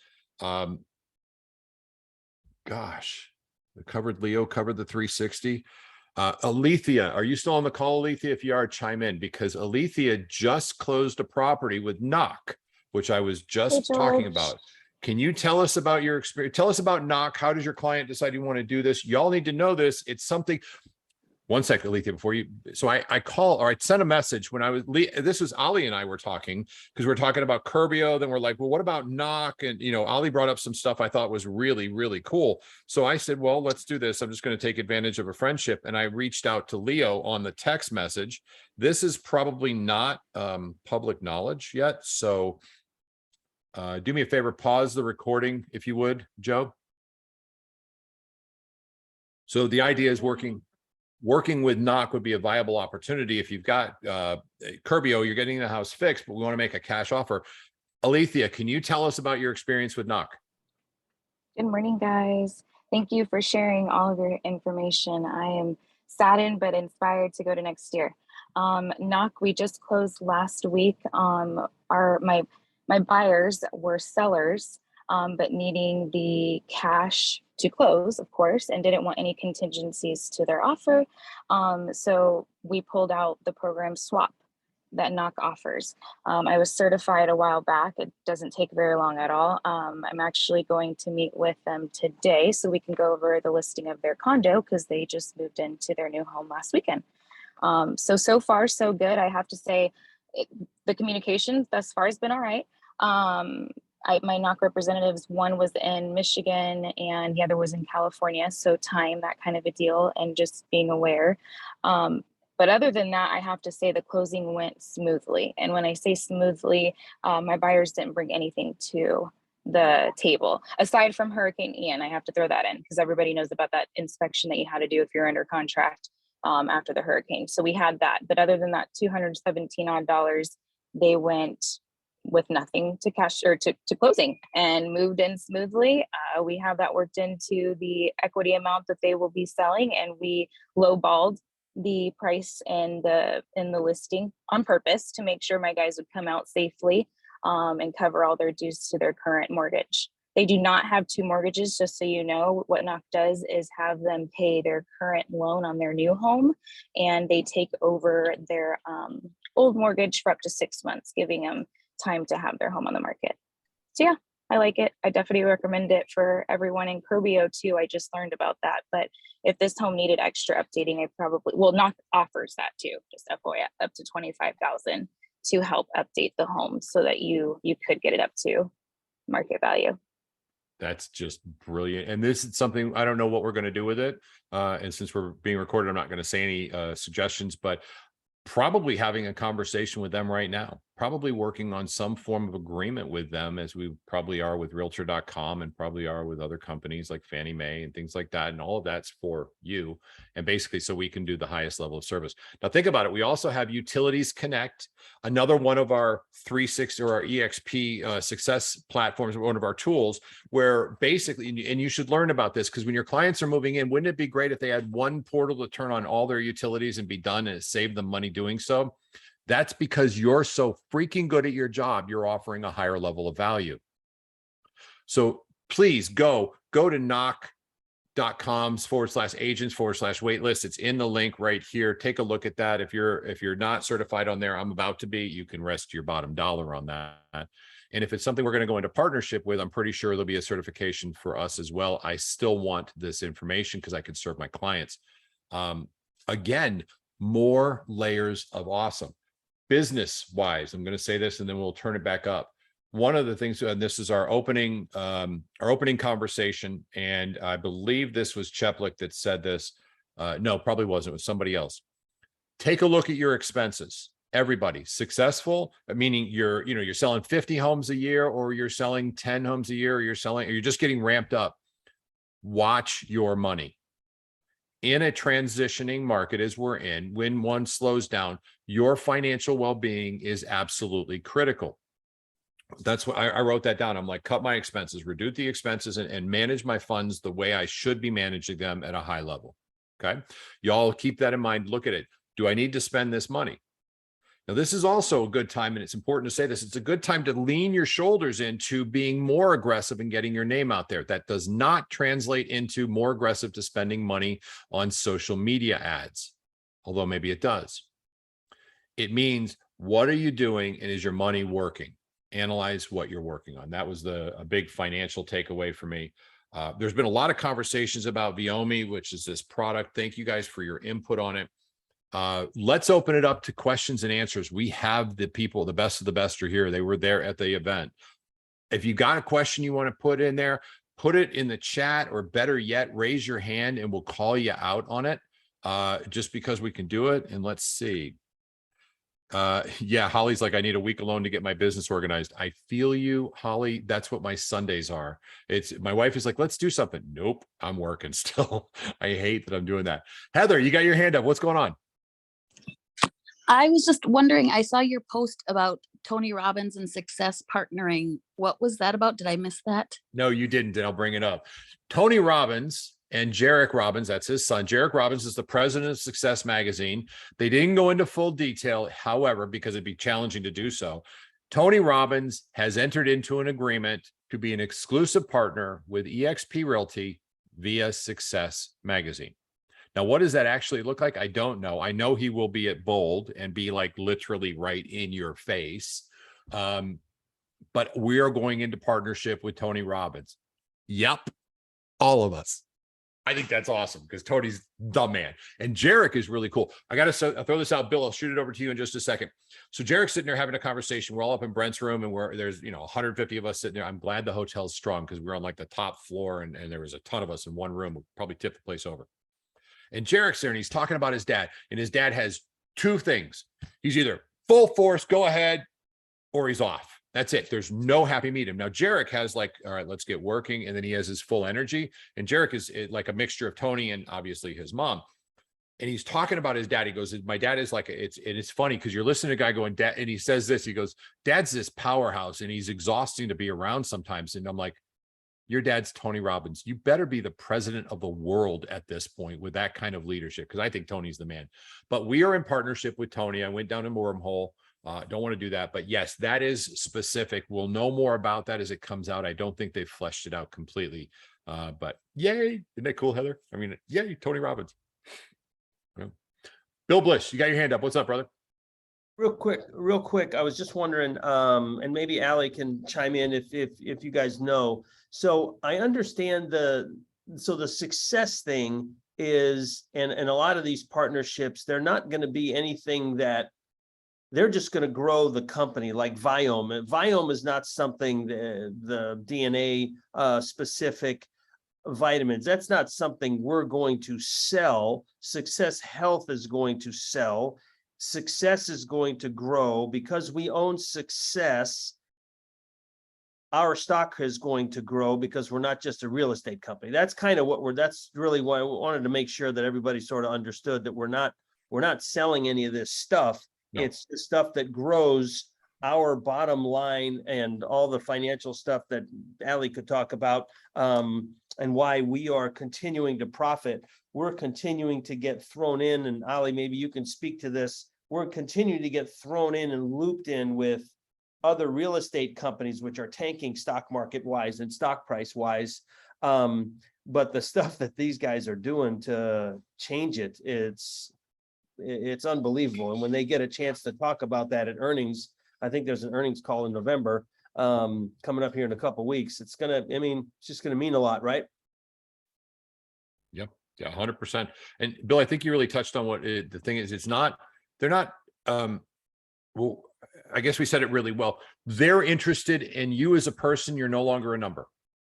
Gosh, Leo covered the 360. Alethea, are you still on the call, Alethea? If you are, chime in, because Alethea just closed a property with Knock, which I was just talking about. Can you tell us about your experience? Tell us about Knock. How does your client decide you want to do this? Y'all need to know this. It's something. One second, Alethea, before you. So I sent a message when I was, this was Ali and I were talking, because we're talking about Curbio. Then we're like, well, what about Knock? And, Ali brought up some stuff I thought was really, really cool. So I said, well, let's do this. I'm just going to take advantage of a friendship. And I reached out to Leo on the text message. This is probably not public knowledge yet. So do me a favor, pause the recording, if you would, Joe. So the idea is working with Knock would be a viable opportunity. If you've got Curbio, you're getting the house fixed, but we want to make a cash offer. Alethea, can you tell us about your experience with Knock? Good morning, guys. Thank you for sharing all of your information. I am saddened but inspired to go to next year. Knock, we just closed last week. My buyers were sellers, but needing the cash to close, of course, and didn't want any contingencies to their offer. So we pulled out the program swap that Knock offers. I was certified a while back. It doesn't take very long at all. I'm actually going to meet with them today so we can go over the listing of their condo, because they just moved into their new home last weekend. So far, so good. I have to say the communication thus far has been all right. My Knock representatives, one was in Michigan and the other was in California. So time, that kind of a deal, and just being aware. But other than that, I have to say the closing went smoothly. And when I say smoothly, my buyers didn't bring anything to the table aside from Hurricane Ian. I have to throw that in because everybody knows about that inspection that you had to do if you're under contract after the hurricane. So we had that. But other than that, $217 odd, they went with nothing to cash or to closing and moved in smoothly. We have that worked into the equity amount that they will be selling, and we lowballed the price in the listing on purpose to make sure my guys would come out safely and cover all their dues to their current mortgage. They do not have two mortgages, just so you know. What Knock does is have them pay their current loan on their new home, and they take over their old mortgage for up to 6 months, giving them time to have their home on the market. So yeah, I like it. I definitely recommend it for everyone in Curbio too. I just learned about that. But if this home needed extra updating, I probably, well, Knock offers that too, just FYI, up to $25,000 to help update the home so that you could get it up to market value. That's just brilliant. And this is something, I don't know what we're going to do with it. And since we're being recorded, I'm not going to say any suggestions, but probably having a conversation with them right now, probably working on some form of agreement with them, as we probably are with realtor.com and probably are with other companies like Fannie Mae and things like that. And all of that's for you. And basically, so we can do the highest level of service. Now, think about it. We also have Utilities Connect, another one of our 360 or our EXP success platforms, one of our tools, where basically, and you should learn about this, because when your clients are moving in, wouldn't it be great if they had one portal to turn on all their utilities and be done and save them money doing so? That's because you're so freaking good at your job, you're offering a higher level of value. So please go to knock.com/agents/waitlist. It's in the link right here. Take a look at that. If you're not certified on there, I'm about to be, you can rest your bottom dollar on that. And if it's something we're going to go into partnership with, I'm pretty sure there'll be a certification for us as well. I still want this information because I can serve my clients. Again, more layers of awesome. Business wise, I'm going to say this and then we'll turn it back up. One of the things, and this is our opening conversation, and I believe this was Cheplik that said this. No, probably wasn't. It was somebody else. Take a look at your expenses. Everybody successful, meaning you're selling 50 homes a year, or you're selling 10 homes a year, or you're just getting ramped up. Watch your money. In a transitioning market as we're in, when one slows down, your financial well-being is absolutely critical. That's what I wrote that down. I'm like, cut my expenses, reduce the expenses, and manage my funds the way I should be managing them at a high level. Okay. Y'all keep that in mind. Look at it. Do I need to spend this money? Now, this is also a good time, and it's important to say this, it's a good time to lean your shoulders into being more aggressive and getting your name out there. That does not translate into more aggressive to spending money on social media ads, although maybe it does. It means, what are you doing, and is your money working? Analyze what you're working on. That was a big financial takeaway for me. There's been a lot of conversations about Viomi, which is this product. Thank you guys for your input on it. Let's open it up to questions and answers. We have the people, the best of the best are here. They were there at the event. If you got a question you want to put in there, put it in the chat, or better yet, raise your hand and we'll call you out on it, just because we can do it. And let's see. Yeah, Holly's like, I need a week alone to get my business organized. I feel you, Holly. That's what my Sundays are. My wife is like, let's do something. Nope, I'm working still. I hate that I'm doing that. Heather, you got your hand up. What's going on? I was just wondering, I saw your post about Tony Robbins and success partnering. What was that about? Did I miss that? No, you didn't, and I'll bring it up. Tony Robbins and Jarek Robbins, that's his son. Jarek Robbins is the president of Success Magazine. They didn't go into full detail, however, because it'd be challenging to do so. Tony Robbins has entered into an agreement to be an exclusive partner with eXp Realty via Success Magazine. Now, what does that actually look like? I don't know. I know he will be at Bold and be like literally right in your face. But we are going into partnership with Tony Robbins. Yep. All of us. I think that's awesome because Tony's the man. And Jarek is really cool. I'll throw this out, Bill. I'll shoot it over to you in just a second. So Jarek's sitting there having a conversation. We're all up in Brent's room, and there's 150 of us sitting there. I'm glad the hotel's strong because we're on like the top floor, and there was a ton of us in one room. We'll probably tip the place over. And Jarek's there, and he's talking about his dad. And his dad has two things. He's either full force, go ahead, or he's off. That's it. There's no happy medium. Now, Jarek has like, all right, let's get working. And then he has his full energy. And Jarek is like a mixture of Tony and obviously his mom. And he's talking about his dad. He goes, my dad is like, it's funny because you're listening to a guy going, Dad, and he says this, he goes, Dad's this powerhouse and he's exhausting to be around sometimes. And I'm like, your dad's Tony Robbins. You better be the president of the world at this point with that kind of leadership, because I think Tony's the man. But we are in partnership with Tony. I went down in Wormhole. Don't want to do that. But yes, that is specific. We'll know more about that as it comes out. I don't think they've fleshed it out completely. But yay. Isn't that cool, Heather? I mean, yay, Tony Robbins. Bill Blish, you got your hand up. What's up, brother? Real quick. I was just wondering, and maybe Allie can chime in if you guys know. So I understand the success thing is, and a lot of these partnerships, they're not going to be anything that they're just going to grow the company like Viome. And Viome is not something the DNA specific vitamins. That's not something we're going to sell. Success Health is going to sell. Success is going to grow because we own Success. Our stock is going to grow because we're not just a real estate company. That's kind of what that's really why I wanted to make sure that everybody sort of understood that we're not selling any of this stuff. No. It's the stuff that grows our bottom line and all the financial stuff that Ali could talk about, and why we are continuing to profit. We're continuing to get thrown in, and Ali, maybe you can speak to this. We're continuing to get thrown in and looped in with other real estate companies, which are tanking stock market wise and stock price wise. But the stuff that these guys are doing to change it, it's unbelievable. And when they get a chance to talk about that at earnings, I think there's an earnings call in November coming up here in a couple of weeks. It's just gonna mean a lot, right? Yep. Yeah, 100%. And Bill, I think you really touched on what the thing is. They're not, well, I guess we said it really well. They're interested in you as a person. You're no longer a number.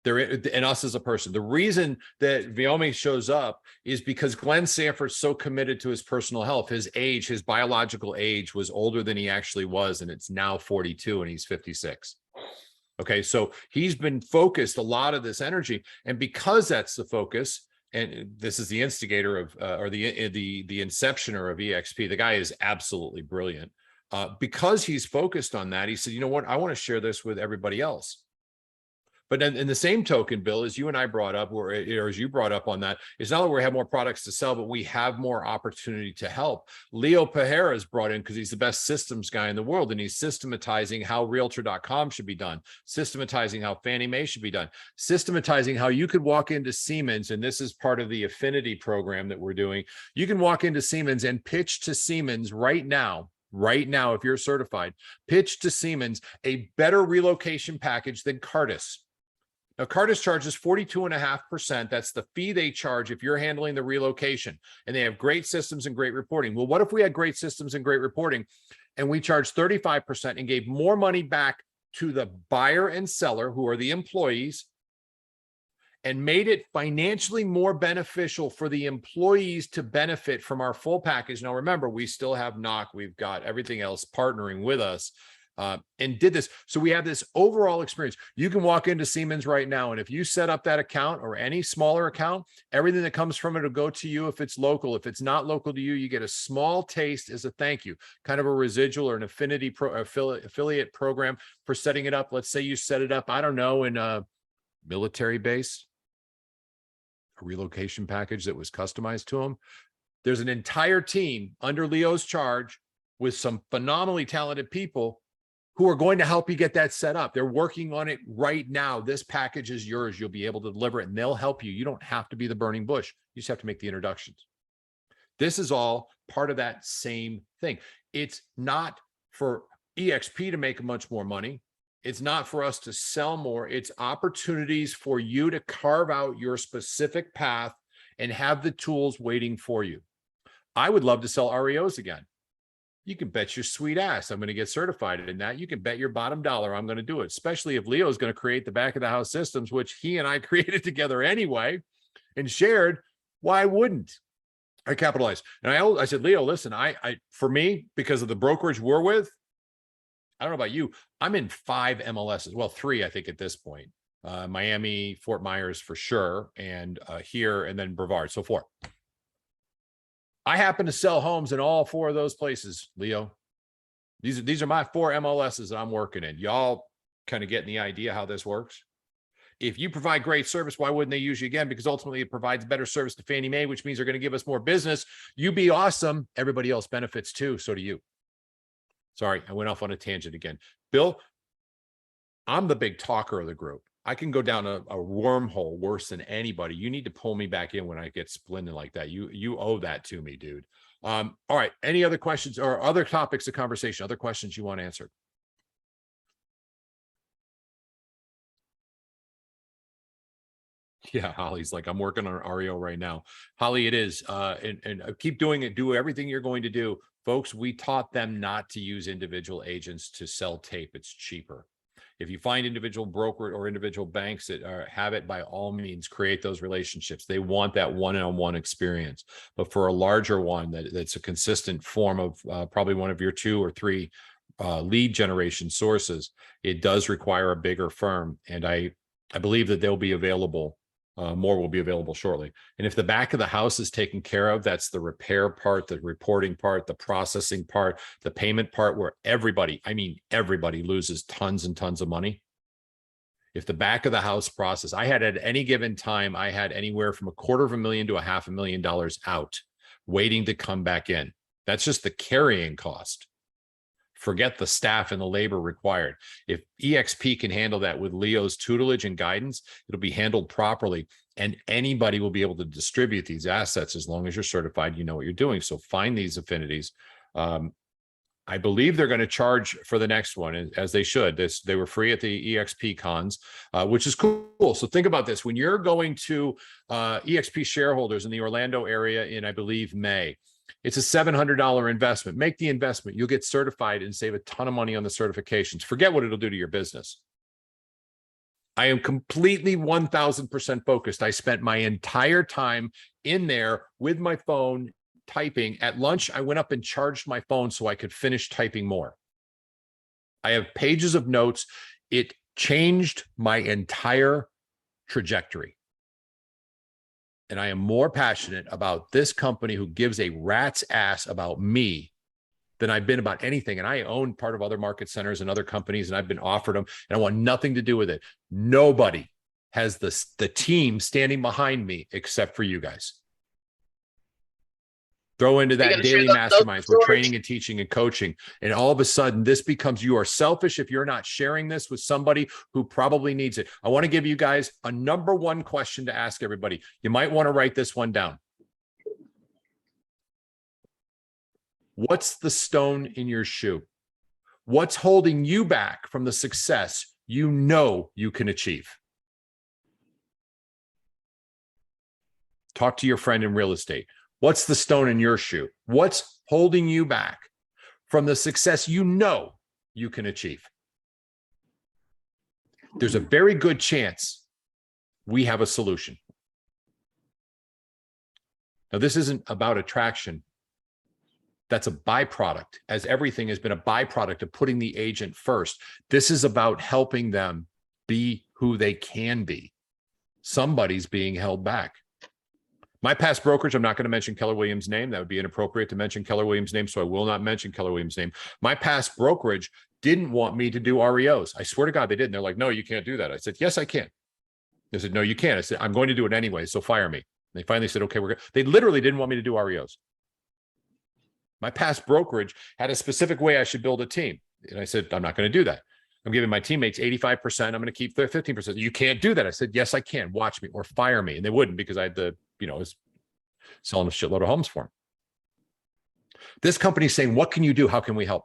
They're in us as a person. The reason that Viome shows up is because Glenn Sanford's so committed to his personal health. His age, his biological age was older than he actually was, and it's now 42 and he's 56. Okay, so he's been focused a lot of this energy, and because that's the focus, and this is the instigator of or the inceptioner of EXP. The guy is absolutely brilliant. Because he's focused on that, he said, you know what, I want to share this with everybody else. But then in the same token, Bill, as you and I brought up, or as you brought up on that, is not that we have more products to sell, but we have more opportunity to help. Leo Pajera is brought in because he's the best systems guy in the world, and he's systematizing how Realtor.com should be done, systematizing how Fannie Mae should be done, systematizing how you could walk into Siemens, and this is part of the affinity program that we're doing. You can walk into Siemens and pitch to Siemens right now, if you're certified, pitch to Siemens a better relocation package than Cardis. Now, Cardis charges 42.5%. That's the fee they charge if you're handling the relocation. And they have great systems and great reporting. Well, what if we had great systems and great reporting and we charged 35% and gave more money back to the buyer and seller, who are the employees, and made it financially more beneficial for the employees to benefit from our full package? Now, remember, we still have NOC. We've got everything else partnering with us. And did this. So we have this overall experience. You can walk into Siemens right now, and if you set up that account or any smaller account, everything that comes from it will go to you if it's local. If it's not local to you, you get a small taste as a thank you, kind of a residual or an affinity affiliate program for setting it up. Let's say you set it up, I don't know, in a military base, a relocation package that was customized to them. There's an entire team under Leo's charge with some phenomenally talented people who are going to help you get that set up. They're working on it right now. This package is yours. You'll be able to deliver it, and they'll help you. You don't have to be the burning bush. You just have to make the introductions. This is all part of that same thing. It's not for EXP to make much more money. It's not for us to sell more. It's opportunities for you to carve out your specific path and have the tools waiting for you. I would love to sell REOs again. You can bet your sweet ass I'm going to get certified in that. You can bet your bottom dollar I'm going to do it, especially if Leo is going to create the back of the house systems, which he and I created together anyway and shared. Why wouldn't I capitalize? And I said, Leo, listen, for me, because of the brokerage we're with, I don't know about you, I'm in 5 MLSs. Well, 3, I think, at this point. Miami, Fort Myers for sure, and here, and then Brevard, so 4. I happen to sell homes in all 4 of those places, Leo. These are my 4 MLSs that I'm working in. Y'all kind of getting the idea how this works? If you provide great service, why wouldn't they use you again? Because ultimately it provides better service to Fannie Mae, which means they're going to give us more business. You be awesome. Everybody else benefits too. So do you. Sorry, I went off on a tangent again. Bill, I'm the big talker of the group. I can go down a wormhole worse than anybody. You need to pull me back in when I get splendid like that. You owe that to me, dude. All right. Any other questions or other topics of conversation? Other questions you want answered? Yeah, Holly's like, I'm working on REO right now. Holly, it is. And keep doing it. Do everything you're going to do. folks, we taught them not to use individual agents to sell tape. It's cheaper. If you find individual broker or individual banks that have it, by all means, create those relationships. They want that one-on-one experience. But for a larger one that's a consistent form of probably one of your 2 or 3 lead generation sources, it does require a bigger firm. And I believe that they'll be available. More will be available shortly. And if the back of the house is taken care of, that's the repair part, the reporting part, the processing part, the payment part, where everybody, I mean, everybody loses tons and tons of money. If the back of the house process, I had at any given time, I had anywhere from $250,000 to $500,000 out waiting to come back in. That's just the carrying cost. Forget the staff and the labor required. If EXP can handle that with Leo's tutelage and guidance, it'll be handled properly, and anybody will be able to distribute these assets as long as you're certified, you know what you're doing. So find these affinities. I believe they're going to charge for the next one, as they should. They were free at the EXP cons, which is cool. So think about this. When you're going to EXP shareholders in the Orlando area in, I believe, May, it's a $700 investment. Make the investment. You'll get certified and save a ton of money on the certifications. Forget what it'll do to your business. I am completely 1000% focused. I spent my entire time in there with my phone typing. At lunch, I went up and charged my phone so I could finish typing more. I have pages of notes. It changed my entire trajectory. And I am more passionate about this company who gives a rat's ass about me than I've been about anything. And I own part of other market centers and other companies, and I've been offered them, and I want nothing to do with it. Nobody has the team standing behind me except for you guys. Throw into that daily masterminds. We're training and teaching and coaching. And all of a sudden, this becomes, you are selfish if you're not sharing this with somebody who probably needs it. I want to give you guys a number 1 question to ask everybody. You might want to write this one down. What's the stone in your shoe? What's holding you back from the success you know you can achieve? Talk to your friend in real estate. What's the stone in your shoe? What's holding you back from the success you know you can achieve? There's a very good chance we have a solution. Now, this isn't about attraction. That's a byproduct, as everything has been a byproduct of putting the agent first. This is about helping them be who they can be. Somebody's being held back. My past brokerage, I'm not going to mention Keller Williams' name. That would be inappropriate to mention Keller Williams' name, so I will not mention Keller Williams' name. My past brokerage didn't want me to do REOs. I swear to God, they did. And they're like, no, you can't do that. I said, yes, I can. They said, no, you can't. I said, I'm going to do it anyway, so fire me. And they finally said, okay, we're good. They literally didn't want me to do REOs. My past brokerage had a specific way I should build a team. And I said, I'm not going to do that. I'm giving my teammates 85%. I'm going to keep their 15%. You can't do that. I said, yes, I can. Watch me or fire me. And they wouldn't, because I had the, I was selling a shitload of homes for them. This company's saying, what can you do? How can we help?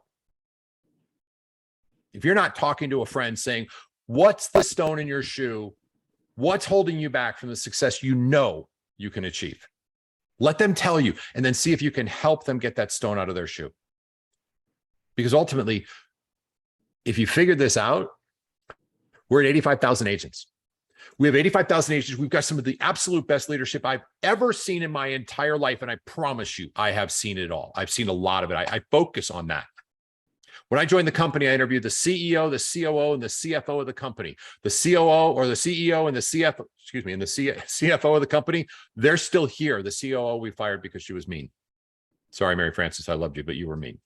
If you're not talking to a friend saying, what's the stone in your shoe? What's holding you back from the success you know you can achieve? Let them tell you, and then see if you can help them get that stone out of their shoe. Because ultimately, if you figure this out, we're at 85,000 agents. We have 85,000 agents. We've got some of the absolute best leadership I've ever seen in my entire life. And I promise you, I have seen it all. I've seen a lot of it. I focus on that. When I joined the company, I interviewed the CEO, the COO, and the CFO of the company. The COO or the CEO and the CFO, and the CFO of the company, they're still here. The COO we fired because she was mean. Sorry, Mary Frances, I loved you, but you were mean.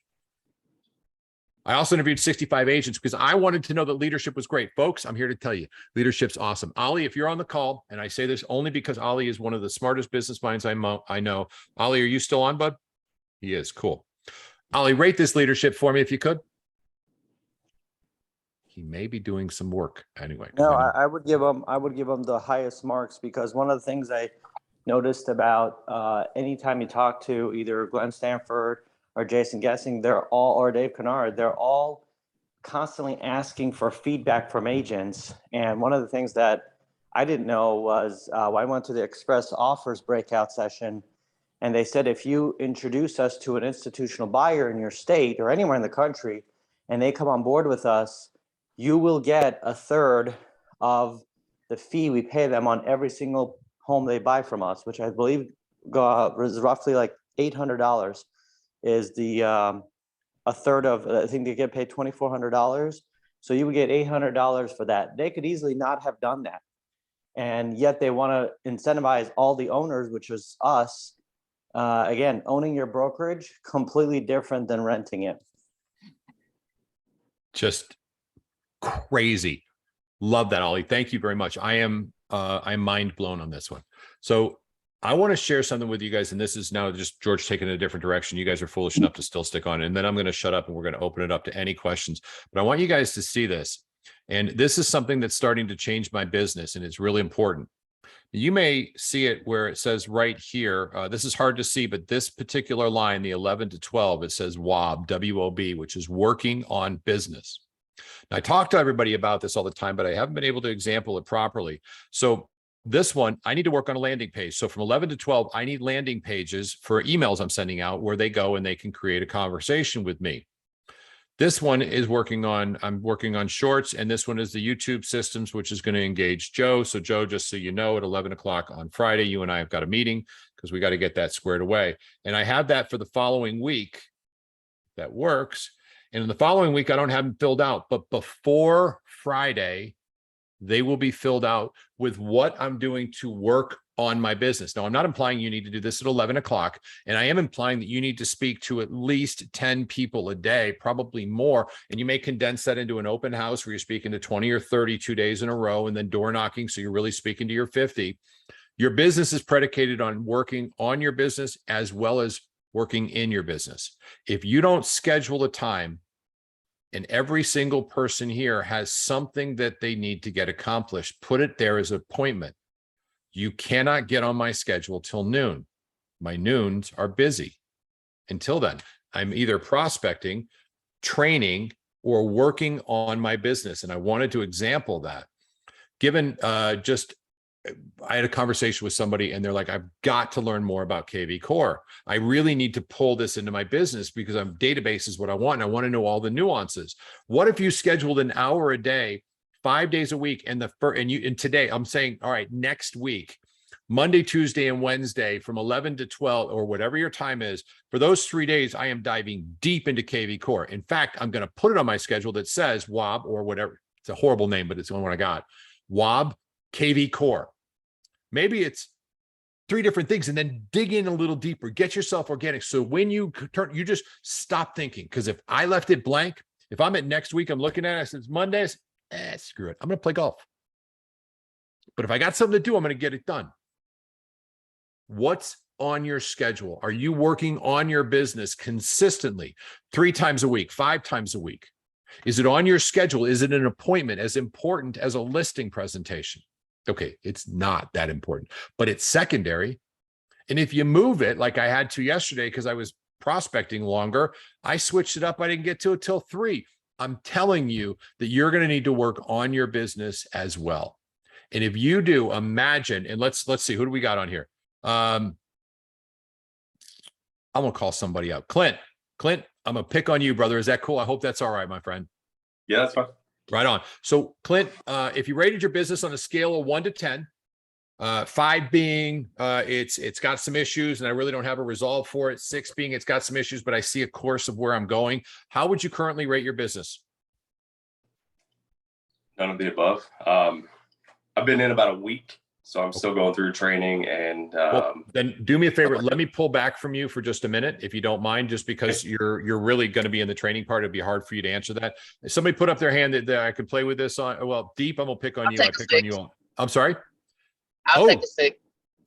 I also interviewed 65 agents because I wanted to know that leadership was great. Folks, I'm here to tell you, leadership's awesome. Ali, if you're on the call, and I say this only because Ali is one of the smartest business minds I know. Ali, are you still on, bud? He is. Cool. Ali, rate this leadership for me if you could. He may be doing some work anyway. No, I would give him the highest marks, because one of the things I noticed about anytime you talk to either Glenn Stanford or Jason Gessing, or Dave Kennard, they're all constantly asking for feedback from agents. And one of the things that I didn't know was I went to the Express Offers breakout session, And they said, if you introduce us to an institutional buyer in your state or anywhere in the country, and they come on board with us, you will get a third of the fee we pay them on every single home they buy from us, which I believe is roughly like $800 is the a third of, I think they get paid $2,400. So you would get $800 for that. They could easily not have done that. And yet they want to incentivize all the owners, which is us. Again, owning your brokerage, completely different than renting it. Just crazy. Love that, Ollie. Thank you very much. I'm mind blown on this one. So I want to share something with you guys, and this is now just George taking a different direction. You guys are foolish enough to still stick on it, and then I'm going to shut up and we're going to open it up to any questions. But I want you guys to see this, and this is something that's starting to change my business, and it's really important. You may see it where it says right here, this is hard to see, but this particular line, the 11 to 12, it says WOB, W-O-B, which is working on business. Now, I talk to everybody about this all the time, but I haven't been able to example it properly. So this one, I need to work on a landing page. So from 11 to 12, I need landing pages for emails I'm sending out where they go and they can create a conversation with me. This one is I'm working on shorts, and this one is the YouTube systems, which is going to engage Joe. So Joe, just so you know, at 11 o'clock on Friday, you and I have got a meeting because we got to get that squared away. And I have that for the following week. That works. And in the following week, I don't have them filled out, but before Friday, they will be filled out with what I'm doing to work on my business. Now, I'm not implying you need to do this at 11 o'clock, and I am implying that you need to speak to at least 10 people a day, probably more. And you may condense that into an open house where you're speaking to 20 or 30 2 days in a row, and then door knocking. So you're really speaking to your 50. Your business is predicated on working on your business as well as working in your business. If you don't schedule a time, and every single person here has something that they need to get accomplished, put it there as an appointment. You cannot get on my schedule till noon. My noons are busy. Until then, I'm either prospecting, training, or working on my business. And I wanted to example that. Given I had a conversation with somebody and they're like, I've got to learn more about KV Core. I really need to pull this into my business because database is what I want. And I want to know all the nuances. What if you scheduled an hour a day, 5 days a week, and today I'm saying, all right, next week, Monday, Tuesday, and Wednesday from 11 to 12 or whatever your time is, for those 3 days, I am diving deep into KV Core. In fact, I'm going to put it on my schedule that says WOB or whatever. It's a horrible name, but it's the only one I got. WOB KV Core. Maybe it's 3 different things, and then dig in a little deeper, get yourself organic. So when you turn, you just stop thinking. Because if I left it blank, if I'm at next week, I'm looking at it, I said, it's Mondays, screw it. I'm going to play golf. But if I got something to do, I'm going to get it done. What's on your schedule? Are you working on your business consistently 3 times a week, 5 times a week? Is it on your schedule? Is it an appointment as important as a listing presentation? Okay, it's not that important, but it's secondary. And if you move it like I had to yesterday because I was prospecting longer, I switched it up. I didn't get to it till 3. I'm telling you that you're going to need to work on your business as well. And if you do, imagine, and let's see, who do we got on here? I'm going to call somebody out. Clint, I'm going to pick on you, brother. Is that cool? I hope that's all right, my friend. Yeah, that's fine. Right on. So Clint, if you rated your business on a scale of 1 to 10, 5 being it's got some issues and I really don't have a resolve for it, 6 being it's got some issues, but I see a course of where I'm going, how would you currently rate your business? None of the above. I've been in about a week, so I'm still going through training. And well, then do me a favor. Let me pull back from you for just a minute, if you don't mind, just because you're really going to be in the training part. It'd be hard for you to answer that. If somebody put up their hand that I could play with this on, well, Deep, I'm gonna pick on you. I pick on you all. I'm sorry. I'll take a 6.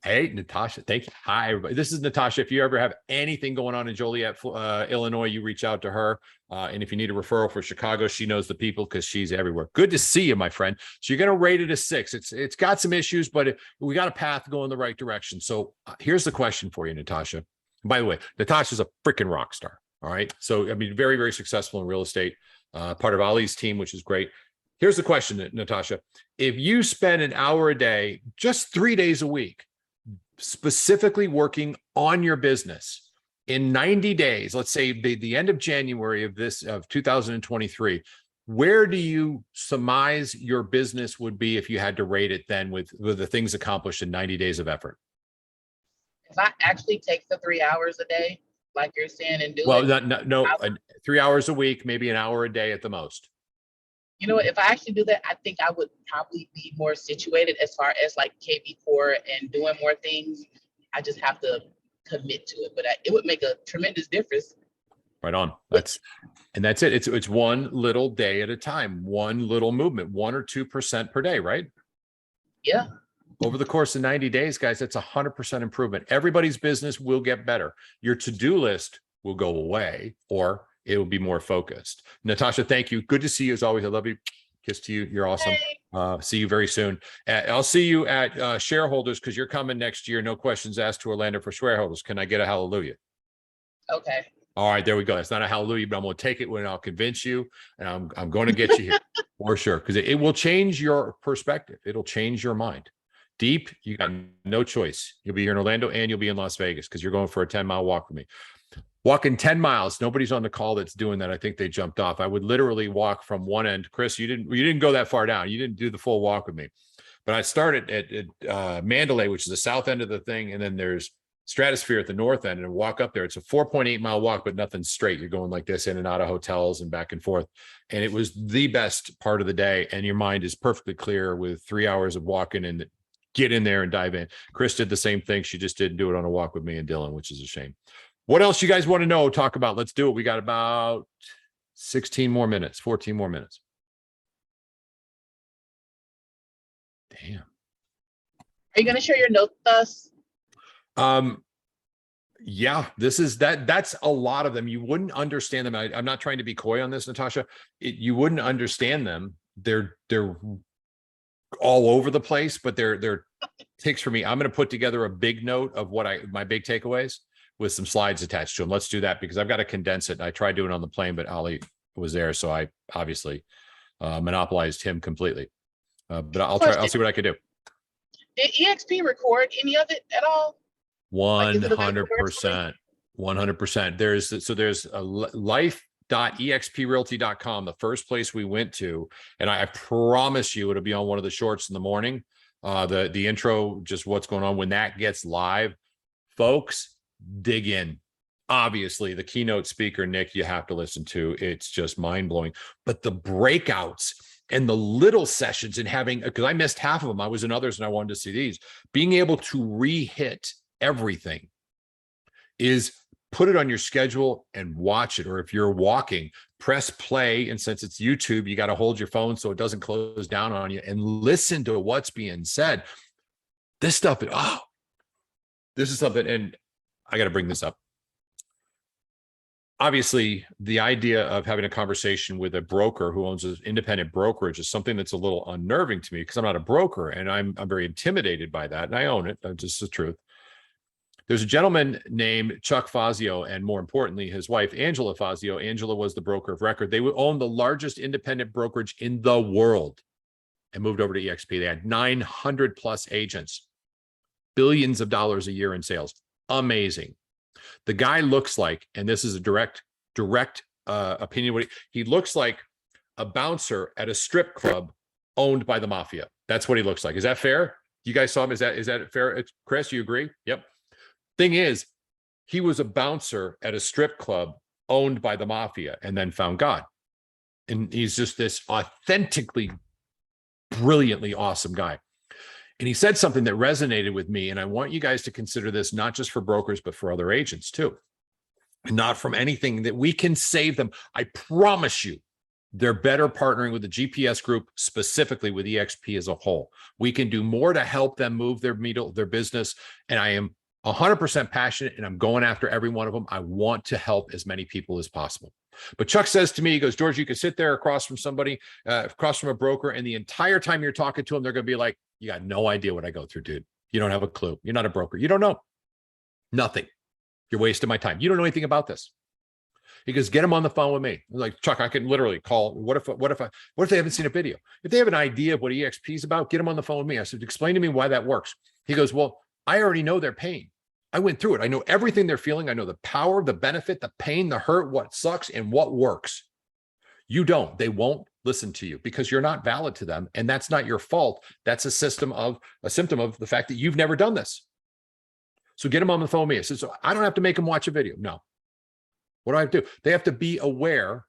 Hey, Natasha. Thank you. Hi, everybody. This is Natasha. If you ever have anything going on in Joliet, Illinois, you reach out to her. And if you need a referral for Chicago, she knows the people because she's everywhere. Good to see you, my friend. So you're going to rate it a 6. It's got some issues, but we got a path going in the right direction. So here's the question for you, Natasha. By the way, Natasha's a freaking rock star. All right. So, I mean, very, very successful in real estate, part of Ollie's team, which is great. Here's the question, Natasha. If you spend an hour a day, just 3 days a week, specifically working on your business in 90 days, let's say the end of January of 2023, where do you surmise your business would be if you had to rate it then with the things accomplished in 90 days of effort? If I actually take the 3 hours a day, like you're saying, and do Well, it, no, 3 hours a week, maybe an hour a day at the most. you know what, if I actually do that, I think I would probably be more situated as far as like KB Core and doing more things. I just have to commit to it, but it would make a tremendous difference. Right on. That's it. It's one little day at a time, one little movement, 1 or 2% per day, right? Yeah. Over the course of 90 days, guys, that's 100% improvement. Everybody's business will get better. Your to-do list will go away, or it will be more focused. Natasha, thank you. Good to see you as always. I love you. Kiss to you. You're awesome. See you very soon. I'll see you at shareholders, because you're coming next year. No questions asked to Orlando for shareholders. Can I get a hallelujah? Okay. All right, there we go. It's not a hallelujah, but I'm going to take it when I'll convince you, and I'm going to get you here for sure, because it will change your perspective. It'll change your mind. Deep, you got no choice. You'll be here in Orlando and you'll be in Las Vegas, because you're going for a 10-mile walk with me. Walking 10 miles. Nobody's on the call that's doing that. I think they jumped off. I would literally walk from one end. Chris, you didn't go that far down. You didn't do the full walk with me, but I started at Mandalay, which is the south end of the thing, and then there's Stratosphere at the north end, and walk up there. It's a 4.8-mile walk, but nothing straight. You're going like this in and out of hotels and back and forth. And it was the best part of the day. And your mind is perfectly clear with 3 hours of walking, and get in there and dive in. Chris did the same thing. She just didn't do it on a walk with me and Dylan, which is a shame. What else you guys want to know? Talk about. Let's do it. We got about 16 more minutes, 14 more minutes. Damn. Are you going to share your notes with us? Yeah, that's a lot of them. You wouldn't understand them. I'm not trying to be coy on this, Natasha. You wouldn't understand them. They're all over the place, but they're takes for me. I'm going to put together a big note of my big takeaways with some slides attached to them. Let's do that, because I've got to condense it. I tried doing it on the plane, but Ali was there, so I obviously monopolized him completely. But I'll try. I'll see what I can do. Did EXP record any of it at all? 100%. 100%. There's a life.exprealty.com, the first place we went to, and I promise you it'll be on one of the shorts in the morning. The intro, just what's going on when that gets live, folks. Dig in. Obviously, the keynote speaker, Nick, you have to listen to. It's just mind-blowing. But the breakouts and the little sessions, and having, because I missed half of them, I was in others and I wanted to see these, being able to re-hit everything is put it on your schedule and watch it. Or if you're walking, press play. And since it's YouTube, you got to hold your phone so it doesn't close down on you, and listen to what's being said. This stuff, this is something, and I got to bring this up. Obviously, the idea of having a conversation with a broker who owns an independent brokerage is something that's a little unnerving to me, because I'm not a broker, and I'm very intimidated by that, and I own it. That's just the truth. There's a gentleman named Chuck Fazio, and more importantly, his wife, Angela Fazio. Angela was the broker of record. They own the largest independent brokerage in the world and moved over to EXP. They had 900 plus agents, billions of dollars a year in sales. Amazing. The guy looks like, and this is a direct opinion, he looks like a bouncer at a strip club owned by the mafia. That's what he looks like. Is that fair? You guys saw him? Is that fair? Chris, you agree? Yep. Thing is, he was a bouncer at a strip club owned by the mafia and then found God. And he's just this authentically, brilliantly awesome guy. And he said something that resonated with me. And I want you guys to consider this, not just for brokers, but for other agents too. And not from anything that we can save them. I promise you, they're better partnering with the GPS group, specifically with EXP as a whole. We can do more to help them move their business. And I am 100% passionate, and I'm going after every one of them. I want to help as many people as possible. But Chuck says to me, he goes, George, you can sit there across from somebody, across from a broker, and the entire time you're talking to them, they're going to be like, you got no idea what I go through, dude. You don't have a clue. You're not a broker. You don't know. Nothing. You're wasting my time. You don't know anything about this. He goes, get them on the phone with me. I'm like, Chuck, I can literally call. What if they haven't seen a video? If they have an idea of what EXP is about, get them on the phone with me. I said, explain to me why that works. He goes, well, I already know their pain. I went through it. I know everything they're feeling. I know the power, the benefit, the pain, the hurt, what sucks, and what works. You don't. They won't listen to you because you're not valid to them. And that's not your fault. That's a symptom of the fact that you've never done this. So get them on the phone with me. I said, so I don't have to make them watch a video. No. What do I have to do? They have to be aware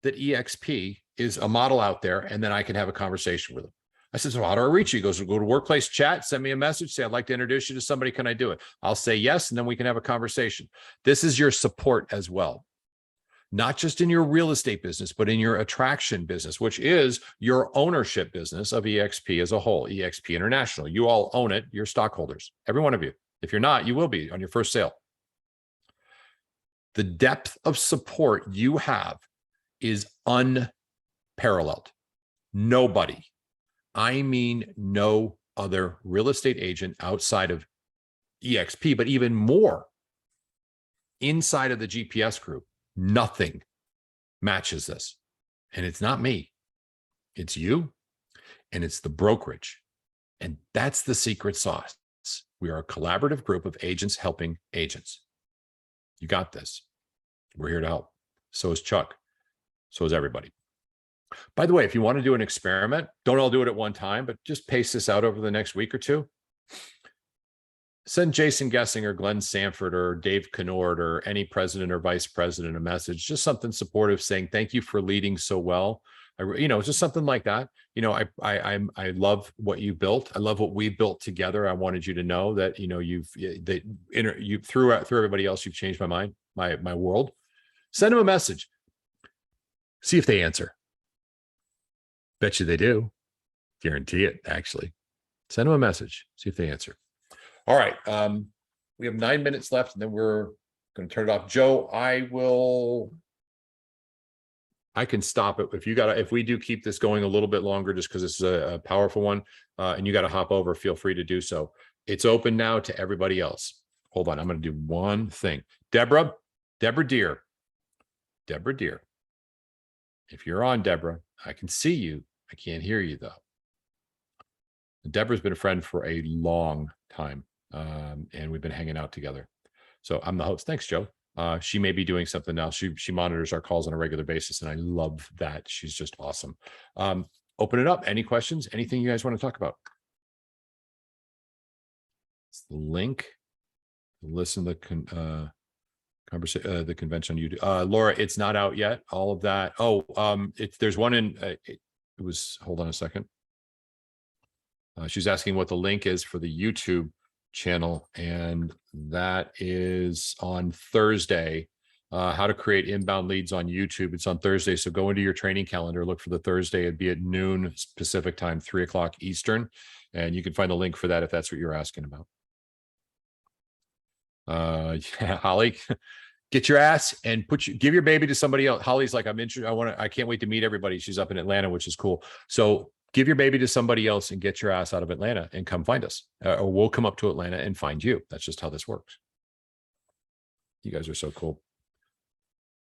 that EXP is a model out there, and then I can have a conversation with them. I said, so how do I reach you? He goes, go to workplace chat, send me a message, say, I'd like to introduce you to somebody. Can I do it? I'll say yes, and then we can have a conversation. This is your support as well. Not just in your real estate business, but in your attraction business, which is your ownership business of EXP as a whole, EXP International. You all own it, you're stockholders, every one of you. If you're not, you will be on your first sale. The depth of support you have is unparalleled. Nobody, I mean no other real estate agent outside of EXP, but even more inside of the GPS group, nothing matches this. And it's not me, it's you, and it's the brokerage. And that's the secret sauce. We are a collaborative group of agents helping agents. You got this. We're here to help. So is Chuck. So is everybody. By the way, if you want to do an experiment, don't all do it at one time, but just pace this out over the next week or two. Send Jason Gessing or Glenn Sanford or Dave Canord or any president or vice president a message, just something supportive saying, thank you for leading so well. Just something like that. I love what you built. I love what we built together. I wanted you to know that, you through everybody else, you've changed my mind, my world. Send them a message. See if they answer. Bet you they do. Guarantee it, actually. Send them a message. See if they answer. All right. We have 9 minutes left, and then we're going to turn it off. Joe, I can stop it. If we do keep this going a little bit longer, just because this is a powerful one, and you got to hop over, feel free to do so. It's open now to everybody else. Hold on. I'm going to do one thing. Deborah Deer. If you're on, Deborah, I can see you. I can't hear you, though. Deborah's been a friend for a long time, and we've been hanging out together. So I'm the host. Thanks, Joe. She may be doing something now. She monitors our calls on a regular basis, and I love that. She's just awesome. Open it up. Any questions? Anything you guys want to talk about? It's the link. Listen to the the convention on YouTube. Laura, it's not out yet. All of that. There's one in. It was. Hold on a second. She's asking what the link is for the YouTube channel, and that is on Thursday. How to create inbound leads on YouTube. It's on Thursday, so go into your training calendar, look for the Thursday. It'd be at noon Pacific time, 3 o'clock Eastern, and you can find the link for that if that's what you're asking about. Yeah, Holly, get your ass and give your baby to somebody else. Holly's like, I'm interested. I can't wait to meet everybody. She's up in Atlanta, which is cool. So give your baby to somebody else and get your ass out of Atlanta and come find us, or we'll come up to Atlanta and find you. That's just how this works. You guys are so cool.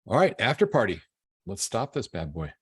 All right, after party. Let's stop this bad boy.